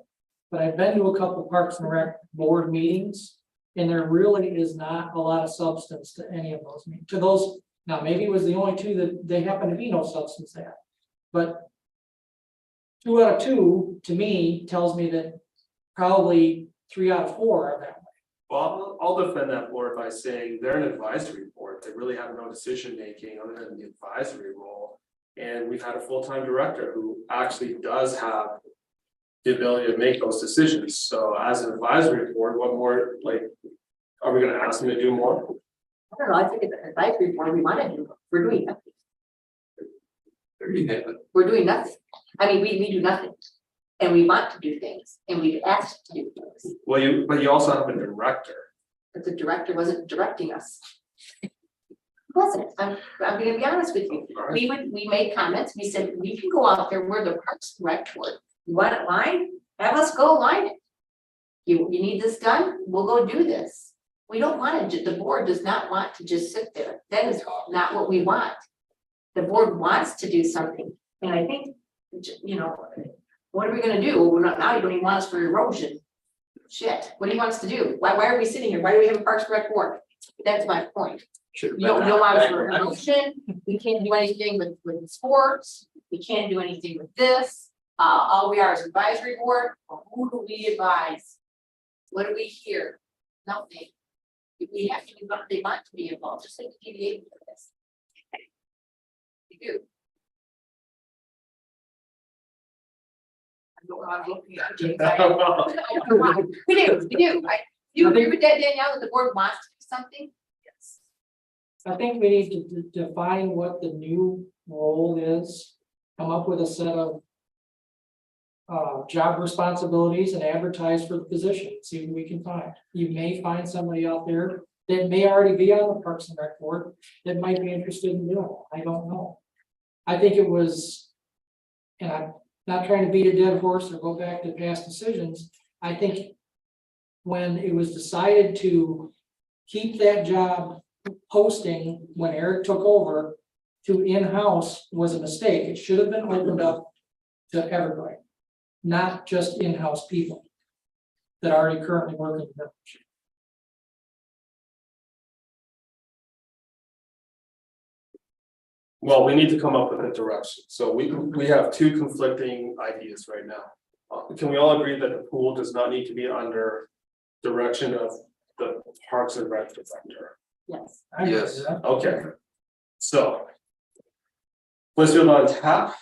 but I've been to a couple Parks and Rec board meetings. And there really is not a lot of substance to any of those. To those, now maybe it was the only two that they happen to be no substance at. But 2 out of 2, to me, tells me that probably 3 out of 4 are that way. Well, I'll defend that board by saying they're an advisory board. They really have no decision making other than the advisory role. And we've had a full-time director who actually does have the ability to make those decisions. So as an advisory board, what more, like, are we gonna ask them to do more? I don't know, I think it's an advisory board, we want to do, we're doing nothing. There you have it. We're doing nothing. I mean, we do nothing. And we want to do things, and we've asked to do things, Well, but you also have a director. but the director wasn't directing us. He wasn't, I'm gonna be honest with you. We made comments, we said, we can go out there, we're the Parks and Rec board. You want it lined? Have us go line it. You need this done? We'll go do this. We don't want to, the board does not want to just sit there. That is not what we want. The board wants to do something, and I think, what are we gonna do? Well, now you don't even want us for erosion. Shit, what do you want us to do? Why are we sitting here? Why do we have a Parks and Rec board? That's my point. You don't want us for erosion, we can't do anything with sports, we can't do anything with this. All we are is advisory board. Who do we advise? What do we hear? Nothing. We have to be, they want to be involved, just like the DDA for this. We do. I don't know, I'm looking at James. I don't know why. We do. You agree with that, Danielle, that the board wants to do something? Yes. I think we need to define what the new role is, come up with a set of job responsibilities and advertise for the position, see what we can find. You may find somebody out there that may already be on the Parks and Rec board that might be interested in doing it. I don't know. I think it was, and I'm not trying to beat a dead horse or go back to past decisions. I think when it was decided to keep that job posting when Eric took over to in-house was a mistake. It should have been opened up to everybody, not just in-house people that already currently work in the membership. Well, we need to come up with a direction, so we have two conflicting ideas right now. Can we all agree that the pool does not need to be under direction of the Parks and Rec director? Yes. I agree with Yes. that. Okay. So. Blissfield on tap?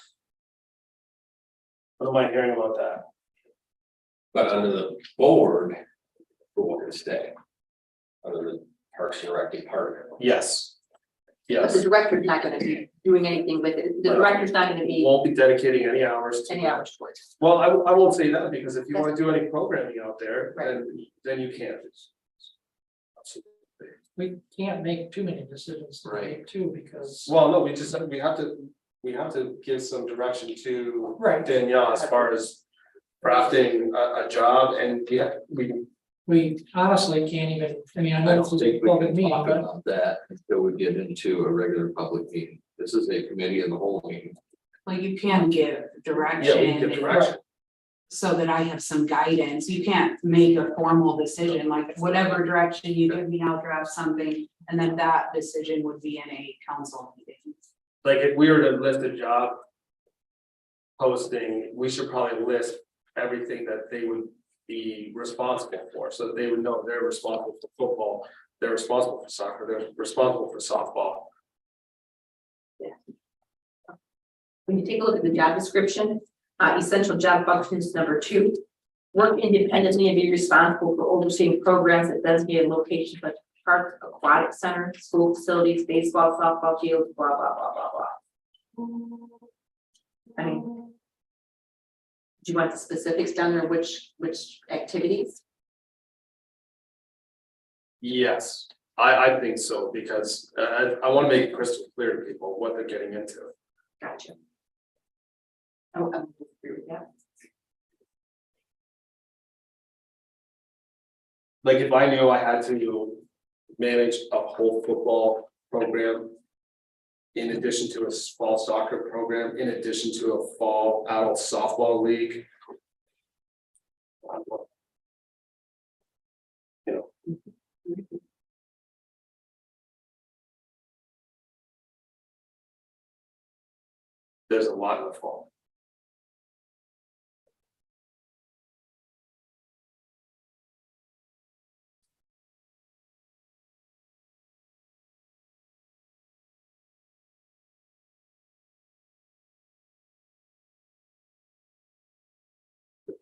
What am I hearing about that? But under the board, who can stay? Under the Parks and Rec department. Yes. But the Yes, director's not gonna be doing anything with it. The director's not gonna be won't be dedicating any hours to any it. hours towards it. Well, I won't say that, because if you wanna do any programming out there, then you can. Absolutely. We can't make too many decisions today Right. too, because. Well, no, we have to give some direction to Right, Danielle as far as crafting a job, and we honestly can't even, I mean, I I know don't this is a think we public can meeting, talk but about that until we get into a regular public meeting. This is a committee of the whole meeting. Well, you can give yeah, we can direction give direction. so that I have some guidance. You can't make a formal decision, like whatever direction you give me, I'll draft something. And then that decision would be in a council meeting. Like, if we were to list a job posting, we should probably list everything that they would be responsible for, so that they would know they're responsible for football, they're responsible for soccer, they're responsible for softball. When you take a look at the job description, essential job functions number 2. Work independently and be responsible for overseeing programs at designated locations like park, aquatic center, school facilities, baseball, softball fields, blah, blah, blah, blah, blah. I mean, do you want the specifics down there, which activities? Yes, I think so, because I wanna make it crystal clear to people what they're getting into. Gotcha. I would agree with that. Like, if I knew I had to manage a whole football program. In addition to a fall soccer program, in addition to a fall adult softball league. You know. There's a lot in the fall.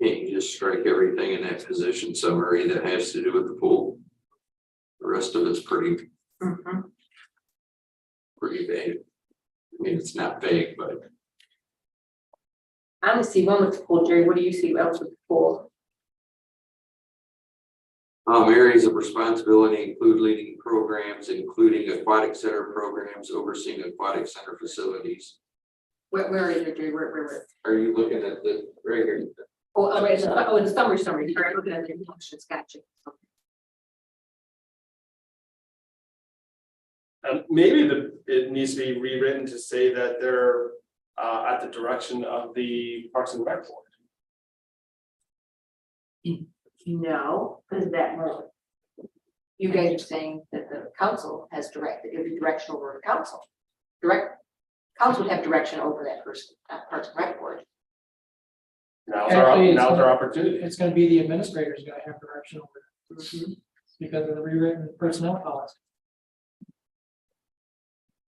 Can't you just strike everything in that position summary that has to do with the pool? The rest of it's pretty Mhm. vague. I mean, it's not vague, but I only see one with the pool, Jerry. What do you see else with the pool? areas of responsibility include leading programs, including aquatic center programs, overseeing aquatic center facilities. Where is it, Jerry? Where? Are you looking at the right here? Oh, wait, the summary. Sorry, looking at the functions. Gotcha. Maybe it needs to be rewritten to say that they're at the direction of the Parks and Rec board. No, because that more. You guys are saying that the council has directed, it would be direction over the council. Council would have direction over that person, Parks and Rec board. Actually, it's Now's our gonna- opportunity. it's gonna be the administrator's gonna have direction over it. Because of the rewritten personnel policy.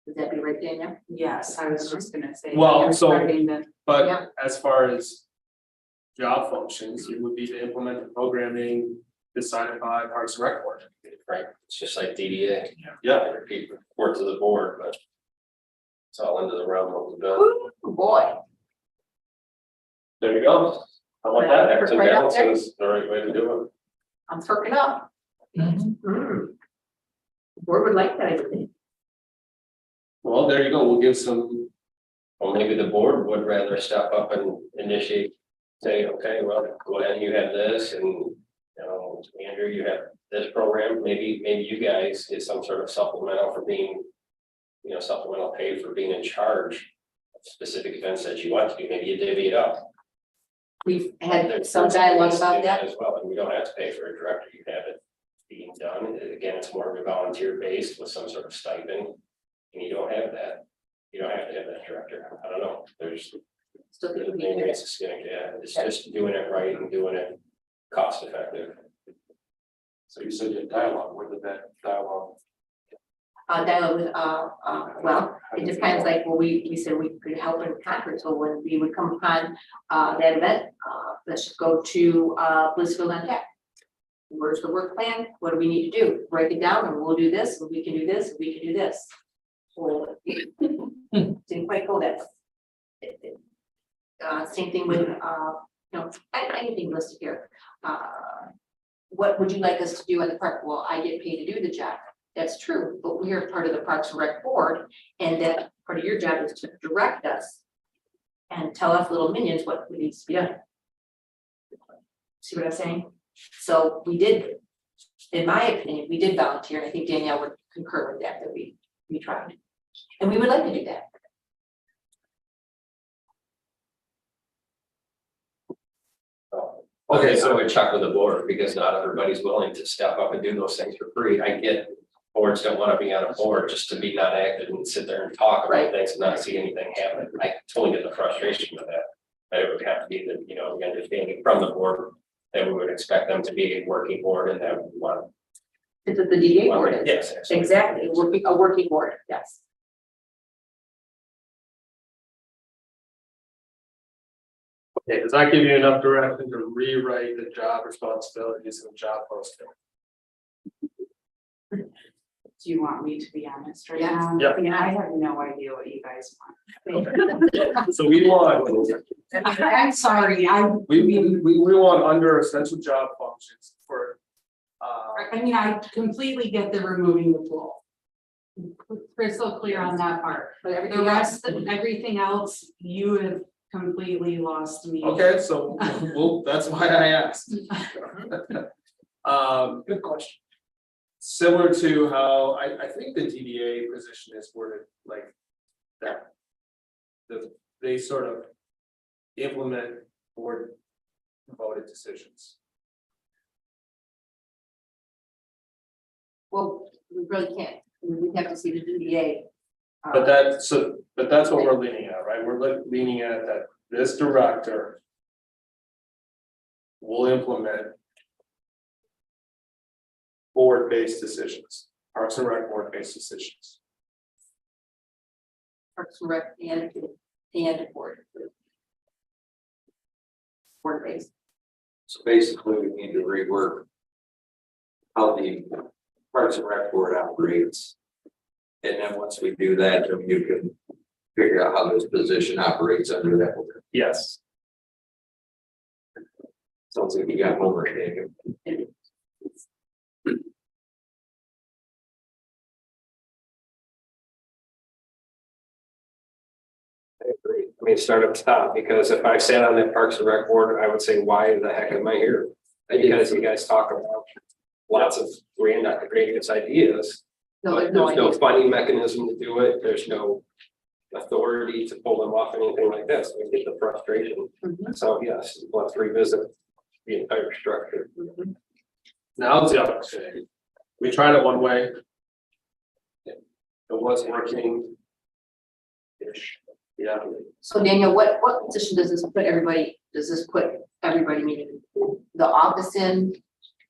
Would that be right, Danielle? Yes, I was just gonna say. Well, you're so- starting to- But Yeah. as far as job functions, it would be to implement the programming decided by Parks and Rec board. Right, it's just like DDA. Yeah, Repeat report to the board, but. It's all into the realm of the bill. Ooh, boy, there you go. How about that? Everton Right up there. Dallas is the right way to do it. I'm perking up. The board would like that, I think. Well, there you go. We'll give some, Well, maybe the board would rather step up and initiate, say, okay, well, Glenn, you have this, and, you know, Andrew, you have this program, maybe you guys get some sort of supplemental for being, you know, supplemental pay for being in charge of specific events that you want to do, maybe you divvy it up. We've had There's some ways dialogue to about do that. As well, and we don't have to pay for a director, you have it being done, again, it's more of a volunteer based with some sort of stipend, and you don't have that. You don't have to have that director. I don't know. There's Still think we maybe need it's just gonna, yeah, it's just doing it right and doing it cost effective. So you said you had dialogue, where did that dialogue? dialogue with, well, it depends, like, well, we said we could help in conference, so when we would come upon, that event, let's just go to, Blissfield on tap. Where's the work plan? What do we need to do? Break it down and we'll do this, and we can do this, and we can do this. Well, didn't quite go that. Same thing with, anything listed here. What would you like us to do in the park? Well, I get paid to do the job. That's true, but we are part of the Parks and Rec board, and that part of your job is to direct us and tell us little minions what needs to be done. See what I'm saying? So we did, in my opinion, we did volunteer, and I think Danielle would concur with that, that we tried. And we would like to do that. Okay, so I would check with the board because not everybody's willing to step up and do those things for free. I get boards don't want to be on a board just to be not active and sit there and talk about Right. things and not see anything happen. I totally get the frustration of that. But it would have to be the, the understanding from the board that we would expect them to be a working board and that we want. It's the DDA board is. Yes. absolutely. Exactly, a working board, yes. Okay, does that give you enough direction to rewrite the job responsibilities and job posting? Do you want me to be honest right Yes. now? Yeah. Yeah, I have no idea what you guys want. So we want, I'm sorry, we want under essential job functions for. I mean, I completely get the removing the pool. Crystal clear on that part. But The everything rest, everything else, you have completely lost me. Okay, so, well, that's why I asked. Good question. Similar to how I think the DDA position is worded like that. They sort of implement board voted decisions. Well, we really can't, we have to see the DDA. But that's what we're leaning at, right? We're leaning at that this director will implement board-based decisions, Parks and Rec board-based decisions. Parks and Rec and board. Board based. So basically, we need to rework how the Parks and Rec board operates. And then once we do that, then you can figure out how this position operates under that. Yes. Sounds like you got homework, Daniel. I agree. I mean, start at the top, because if I sat on that Parks and Rec board, I would say, why the heck am I here? Because you guys talk about lots of grand ideas. No, But there's no there's no idea. funding mechanism to do it. There's no authority to pull them off anything like this. We get the frustration. Mhm. So yes, let's revisit the entire structure. Mhm. Now it's the opportunity. We tried it one way. It wasn't working. Ish. Yeah. So Daniel, what position does this put everybody, meaning the office in,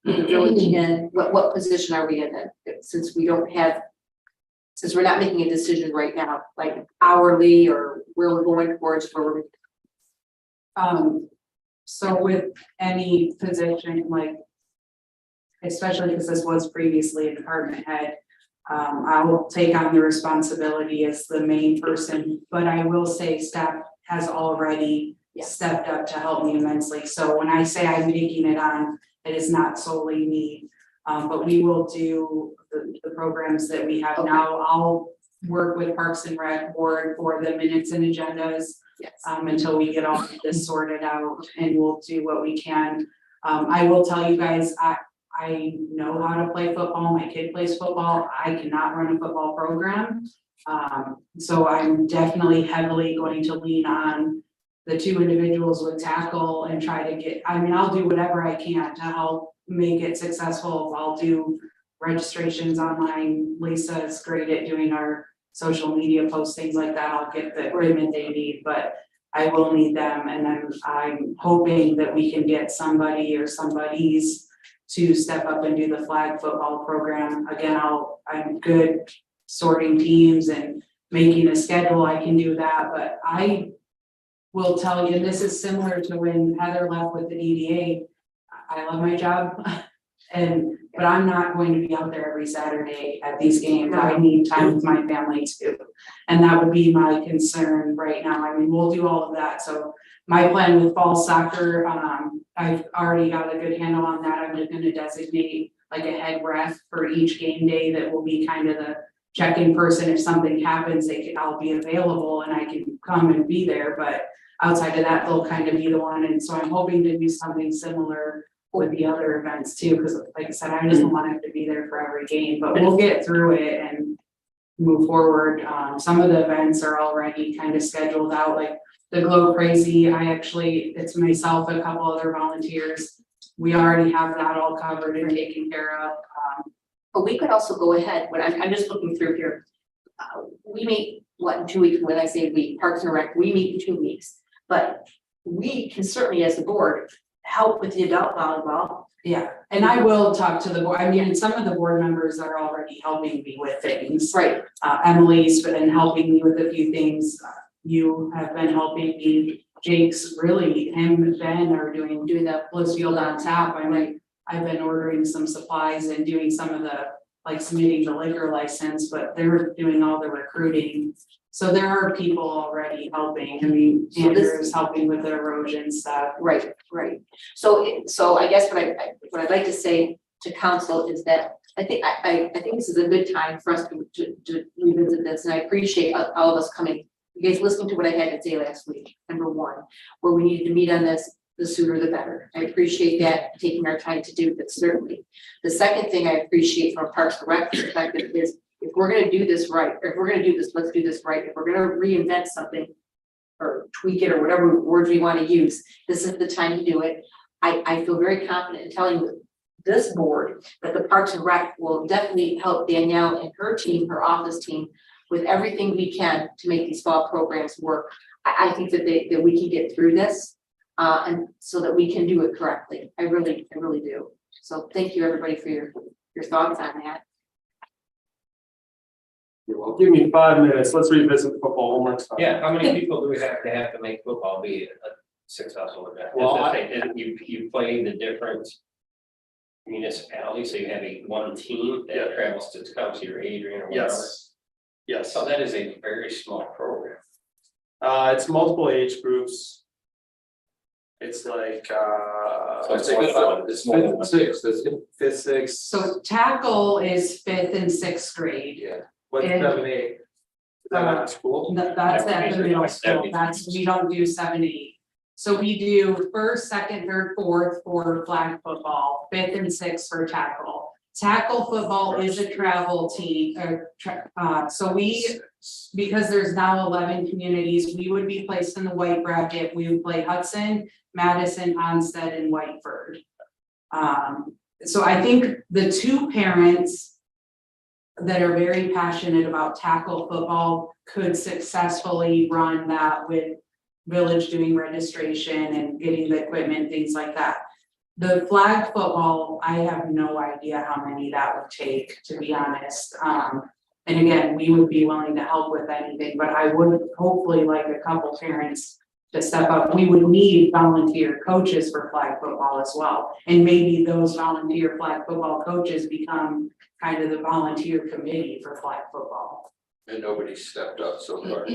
the village in, what position are we in then? Since we don't have, since we're not making a decision right now, like hourly or where we're going towards, where we're. So with any position, like, especially because this was previously a department head, I will take on the responsibility as the main person, but I will say staff has already stepped up to help me immensely. So when I say I'm taking it on, it is not solely me. But we will do the programs that we have now. I'll work with Parks and Rec board for the minutes and agendas. Yes. Until we get all of this sorted out, and we'll do what we can. I will tell you guys, I know how to play football. My kid plays football. I cannot run a football program. So I'm definitely heavily going to lean on the two individuals with tackle and try to get, I'll do whatever I can to help make it successful. I'll do registrations online. Lisa is great at doing our social media posts, things like that, I'll get the equipment they need, but I will need them, and then I'm hoping that we can get somebody or somebodies to step up and do the flag football program. Again, I'm good sorting teams and making a schedule, I can do that, but I will tell you, and this is similar to when Heather left with the DDA. I love my job, but I'm not going to be out there every Saturday at these games. I need time with my family too. And that would be my concern right now. I mean, we'll do all of that. So my plan with fall soccer, I've already got a good handle on that. I'm just gonna designate like a head ref for each game day that will be kind of the check-in person. If something happens, I'll be available and I can come and be there. But outside of that, they'll kind of be the one. And so I'm hoping to do something similar with the other events too, because like I said, I just don't want to have to be there for every game, but we'll get through it and move forward. Some of the events are already kind of scheduled out, like the Glow Crazy. It's myself, a couple other volunteers. We already have that all covered and taken care of. But we could also go ahead, when I'm just looking through here. We meet, in 2 weeks, when I say we, Parks and Rec, we meet in 2 weeks. But we can certainly, as a board, help with the adult volleyball. Yeah, and I will talk to the board. I mean, some of the board members are already helping me with things. Right. Emily's been helping me with a few things. You have been helping me. Jake's really, him and Ben are doing the Blissfield on tap. I've been ordering some supplies and doing some of the, like submitting the liquor license, but they're doing all the recruiting. So there are people already helping. I mean, Andrew's helping with the erosion stuff. Right. So I guess what I'd like to say to council is that I think this is a good time for us to revisit this, and I appreciate all of us coming. You guys listening to what I had to say last week, number one, where we needed to meet on this, the sooner the better. I appreciate that, taking our time to do this, certainly. The second thing I appreciate from a Parks and Rec perspective is, if we're gonna do this right, or if we're gonna do this, let's do this right. If we're gonna reinvent something or tweak it or whatever words we want to use, this is the time to do it. I feel very confident in telling this board that the Parks and Rec will definitely help Danielle and her team, her office team, with everything we can to make these fall programs work. I think that we can get through this, and so that we can do it correctly. I really do. So thank you, everybody, for your thoughts on that. Well, give me 5 minutes. Let's revisit the football homework stuff. Yeah, how many people do we have to make football be a successful event? Well, You play the different municipalities, so you have one team that travels to Tecumseh or Adrian or whatever. Yes. So that is a very small program. It's multiple age groups. It's like So it's more than Fifth, sixth, that's it. fifth, sixth. So tackle is 5th and 6th grade. Yeah. What's and- 7, 8? Is that at school? That's at the middle Like school. 70. We don't do 7, 8. So we do 1st, 2nd, 3rd, 4th for flag football, 5th and 6th for tackle. Tackle football is a travel team, so because there's now 11 communities, we would be placed in the white bracket. We would play Hudson, Madison, Onstead, and Whiteford. So I think the 2 parents that are very passionate about tackle football could successfully run that with Village doing registration and getting the equipment, things like that. The flag football, I have no idea how many that would take, to be honest. And again, we would be willing to help with anything, but I would hopefully like a couple parents to step up. We would need volunteer coaches for flag football as well. And maybe those volunteer flag football coaches become kind of the volunteer committee for flag football. And nobody stepped up so far.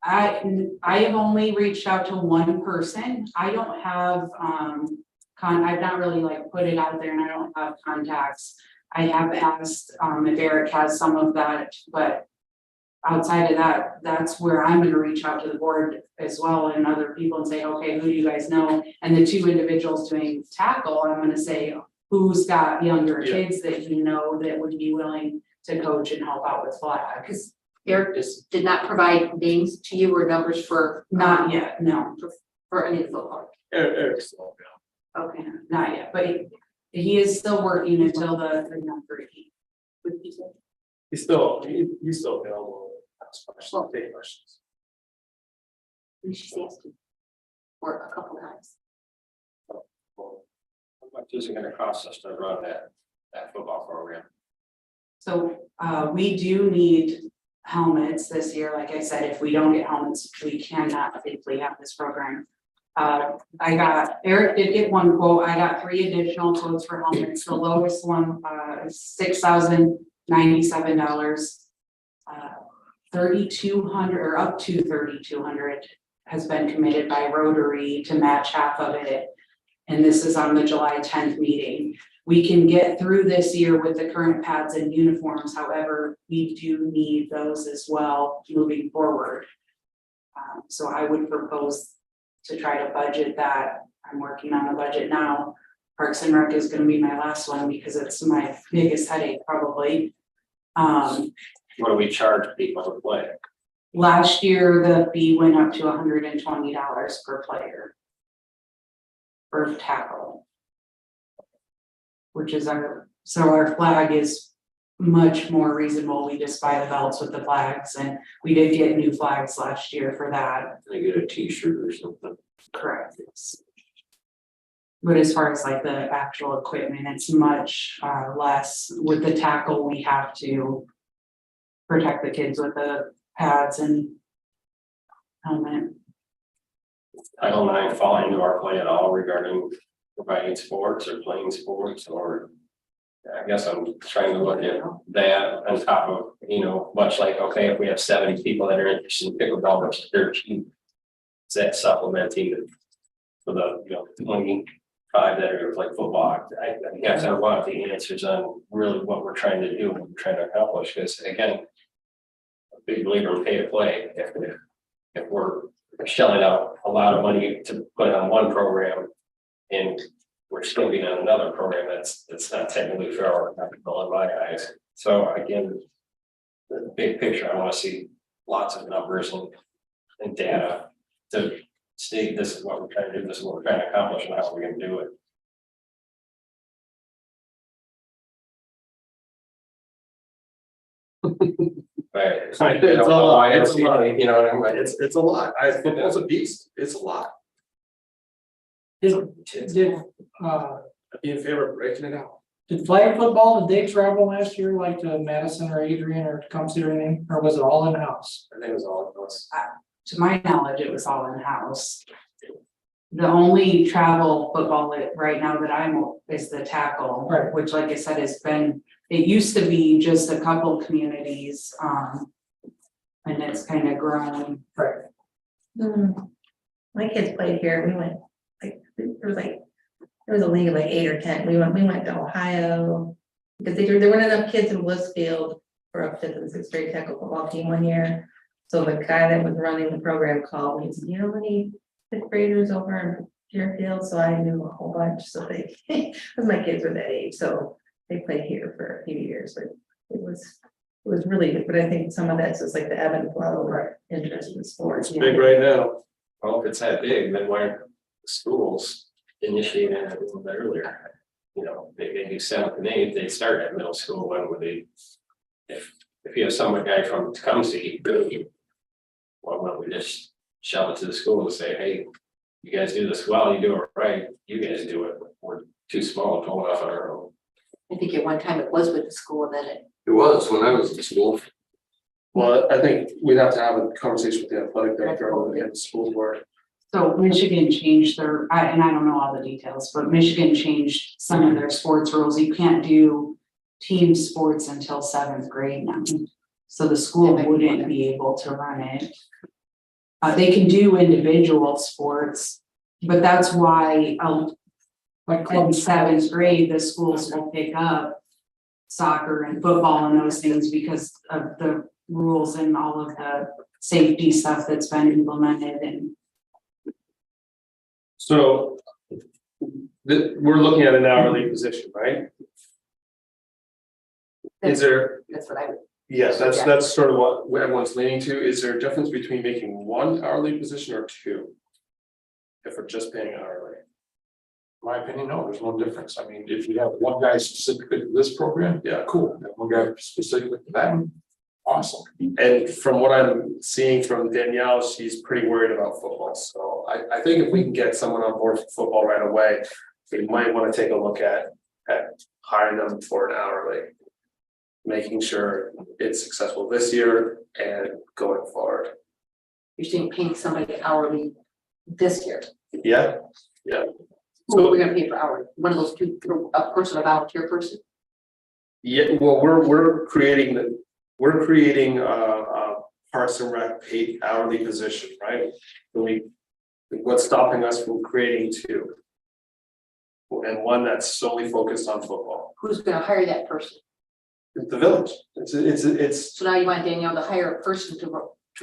I have only reached out to one person. I don't have, I've not really like put it out there, and I don't have contacts. I have asked, if Eric has some of that, but outside of that, that's where I'm gonna reach out to the board as well and other people and say, okay, who do you guys know? And the 2 individuals doing tackle, I'm gonna say, who's got younger kids that you know that would be willing to coach and help out with flag? Because Eric just did not provide names to you or numbers for. Not yet, no. For any football. Eric's slow down. Okay, not yet, but he is still working until the 3-3. Would you say? he's still available. Ask questions, take questions. She's asked to work a couple times. Well, how much is it gonna cost us to run that football program? So, we do need helmets this year. Like I said, if we don't get helmets, we cannot safely have this program. Eric did get one quote. I got 3 additional quotes for helmets. The lowest one, is $6,097. 3,200 or up to 3,200 has been committed by Rotary to match half of it. And this is on the July 10th meeting. We can get through this year with the current pads and uniforms. However, we do need those as well moving forward. So I would propose to try to budget that. I'm working on a budget now. Parks and Rec is gonna be my last one because it's my biggest headache probably. What do we charge people to play? Last year, the fee went up to $120 per player. For tackle. Which is our flag is much more reasonable. We just buy the belts with the flags and we did get new flags last year for that. They get a T-shirt or something. Correct. But as far as like the actual equipment, it's much less. With the tackle, we have to protect the kids with the pads and helmet. Title IX fall into our play at all regarding providing sports or playing sports, or I guess I'm trying to look at that on top of, much like, okay, if we have 70 people that are interested in pickleball, which is 13, is that supplementing for the 25 that are like football? I guess I want the answers on really what we're trying to do, what we're trying to accomplish, because again, a big believer in pay to play. If we're shelling out a lot of money to put on one program and we're skipping on another program, that's not technically fair or ethical in my eyes. So again, the big picture, I want to see lots of numbers and data to state this is what we're trying to do, this is what we're trying to accomplish, and how we're going to do it. Right. It's a lot. It's a lot. You know what I mean? It's a lot. Football's a beast. It's a lot. Did I'd be in favor of breaking it out. did flag football, did they travel last year like to Madison or Adrian or Tecumseh or anything, or was it all in-house? I think it was all of us. To my knowledge, it was all in-house. The only travel football right now that I'm is the tackle, Right. which like I said, it used to be just a couple communities, and it's kind of grown. Right. My kids played here, we went, there was a league of like 8 or 10, we went to Ohio. Because there weren't enough kids in Blissfield for a 5th and 6th grade tackle football team one year. So the guy that was running the program called me and said, you know how many 5th graders over in Deerfield? So I knew a whole bunch, so they, because my kids were that age, so they played here for a few years, but it was really good. But I think some of that's just like the ebb and flow of interest in sports. It's big right now. Well, if it's that big, then why aren't the schools initiating it a little bit earlier? They do 7th and 8th, they start at middle school. When would they? If you have some guy from Tecumseh, why don't we just shove it to the school and say, hey, you guys do this well, you do it right, you guys do it. We're too small to pull it off on our own. I think at one time it was with the school, then it. It was when I was in school. Well, I think we'd have to have a conversation with the athletic director and the school board. So Michigan changed and I don't know all the details, but Michigan changed some of their sports rules. You can't do team sports until 7th grade now. So the school wouldn't be able to run it. They can do individual sports, but that's why Like in 7th grade, the schools will pick up soccer and football and those things because of the rules and all of the safety stuff that's been implemented. And So we're looking at an hourly position, right? Is there, That's what I would. yes, that's sort of what everyone's leaning to. Is there a difference between making one hourly position or two? If we're just paying hourly? my opinion, no, there's no difference. I mean, if you have one guy specifically to this program, yeah, cool. And one guy specifically to that one, awesome. And from what I'm seeing from Danielle, she's pretty worried about football. So I think if we can get someone on board for football right away, we might want to take a look at hiring them for an hourly. Making sure it's successful this year and going forward. You're saying paying somebody hourly this year. Yeah, Who are we gonna pay for hourly? One of those two, a person, a volunteer person? yeah, well, we're creating a Parks and Rec paid hourly position, right? What's stopping us from creating two? And one that's solely focused on football. Who's gonna hire that person? The village, it's So now you want Danielle to hire a person to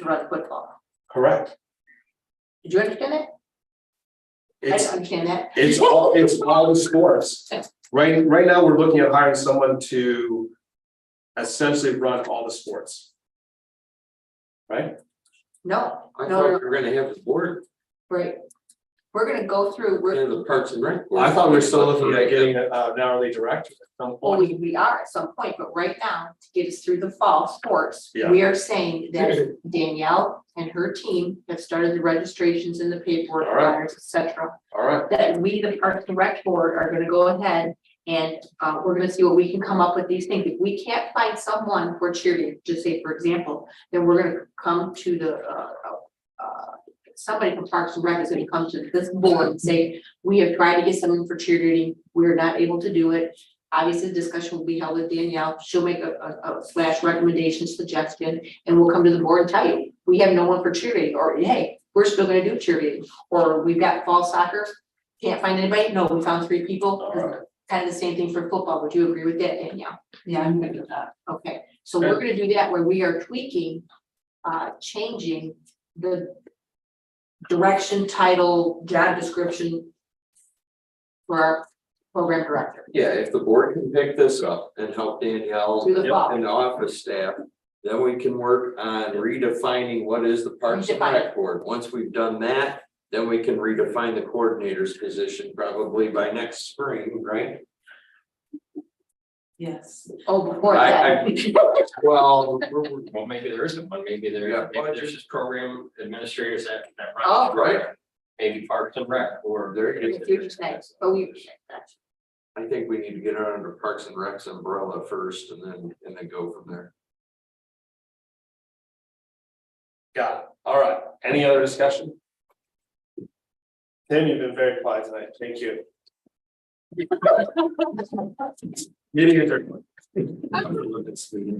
run football. correct. Did you understand that? I It's didn't understand that. It's all the sports. Right now, we're looking at hiring someone to essentially run all the sports. Right? No, I no, thought we no, were gonna have the board, right. We're gonna go through, and the Parks and Rec. board. I thought we were still looking at getting an hourly director at some well, point. we are at some point, but right now, to get us through the fall sports, Yeah. we are saying that Danielle and her team have started the registrations and the paperwork, All right. flyers, et cetera. All right, That we, the Parks and Rec Board, are gonna go ahead and we're gonna see what we can come up with these things. If we can't find someone for cheerleading, just say for example, then we're gonna come to the somebody from Parks and Rec is gonna come to this board and say, we have tried to get someone for cheerleading, we're not able to do it. Obviously, the discussion will be held with Danielle. She'll make a slash recommendation suggestion, and we'll come to the board and tell you, we have no one for cheerleading, or hey, we're still gonna do cheerleading, or we've got fall soccer. Can't find anybody? No, we found 3 people. all right. Kind of the same thing for football. Would you agree with that, Danielle? Yeah, I'm good with that. Okay, so we're gonna do that where we are tweaking, changing the direction, title, job description for our program director. Yeah, if the board can pick this up and help Danielle Through the fall. and the office staff, then we can work on redefining what is the Parks and Rec board. Once we've done that, then we can redefine the coordinator's position probably by next spring, right? Yes. Oh, before I- that. Well, Well, maybe there isn't one, maybe Yeah. maybe there's just program administrators that run. Oh, the program. Maybe Parks and Rec or. there you If you're just next, but we. I think we need to get it under Parks and Rec's umbrella first and then go from there. Got it. All right. Any other discussion? Tim, you've been very quiet tonight. Thank you. Meeting adjourned.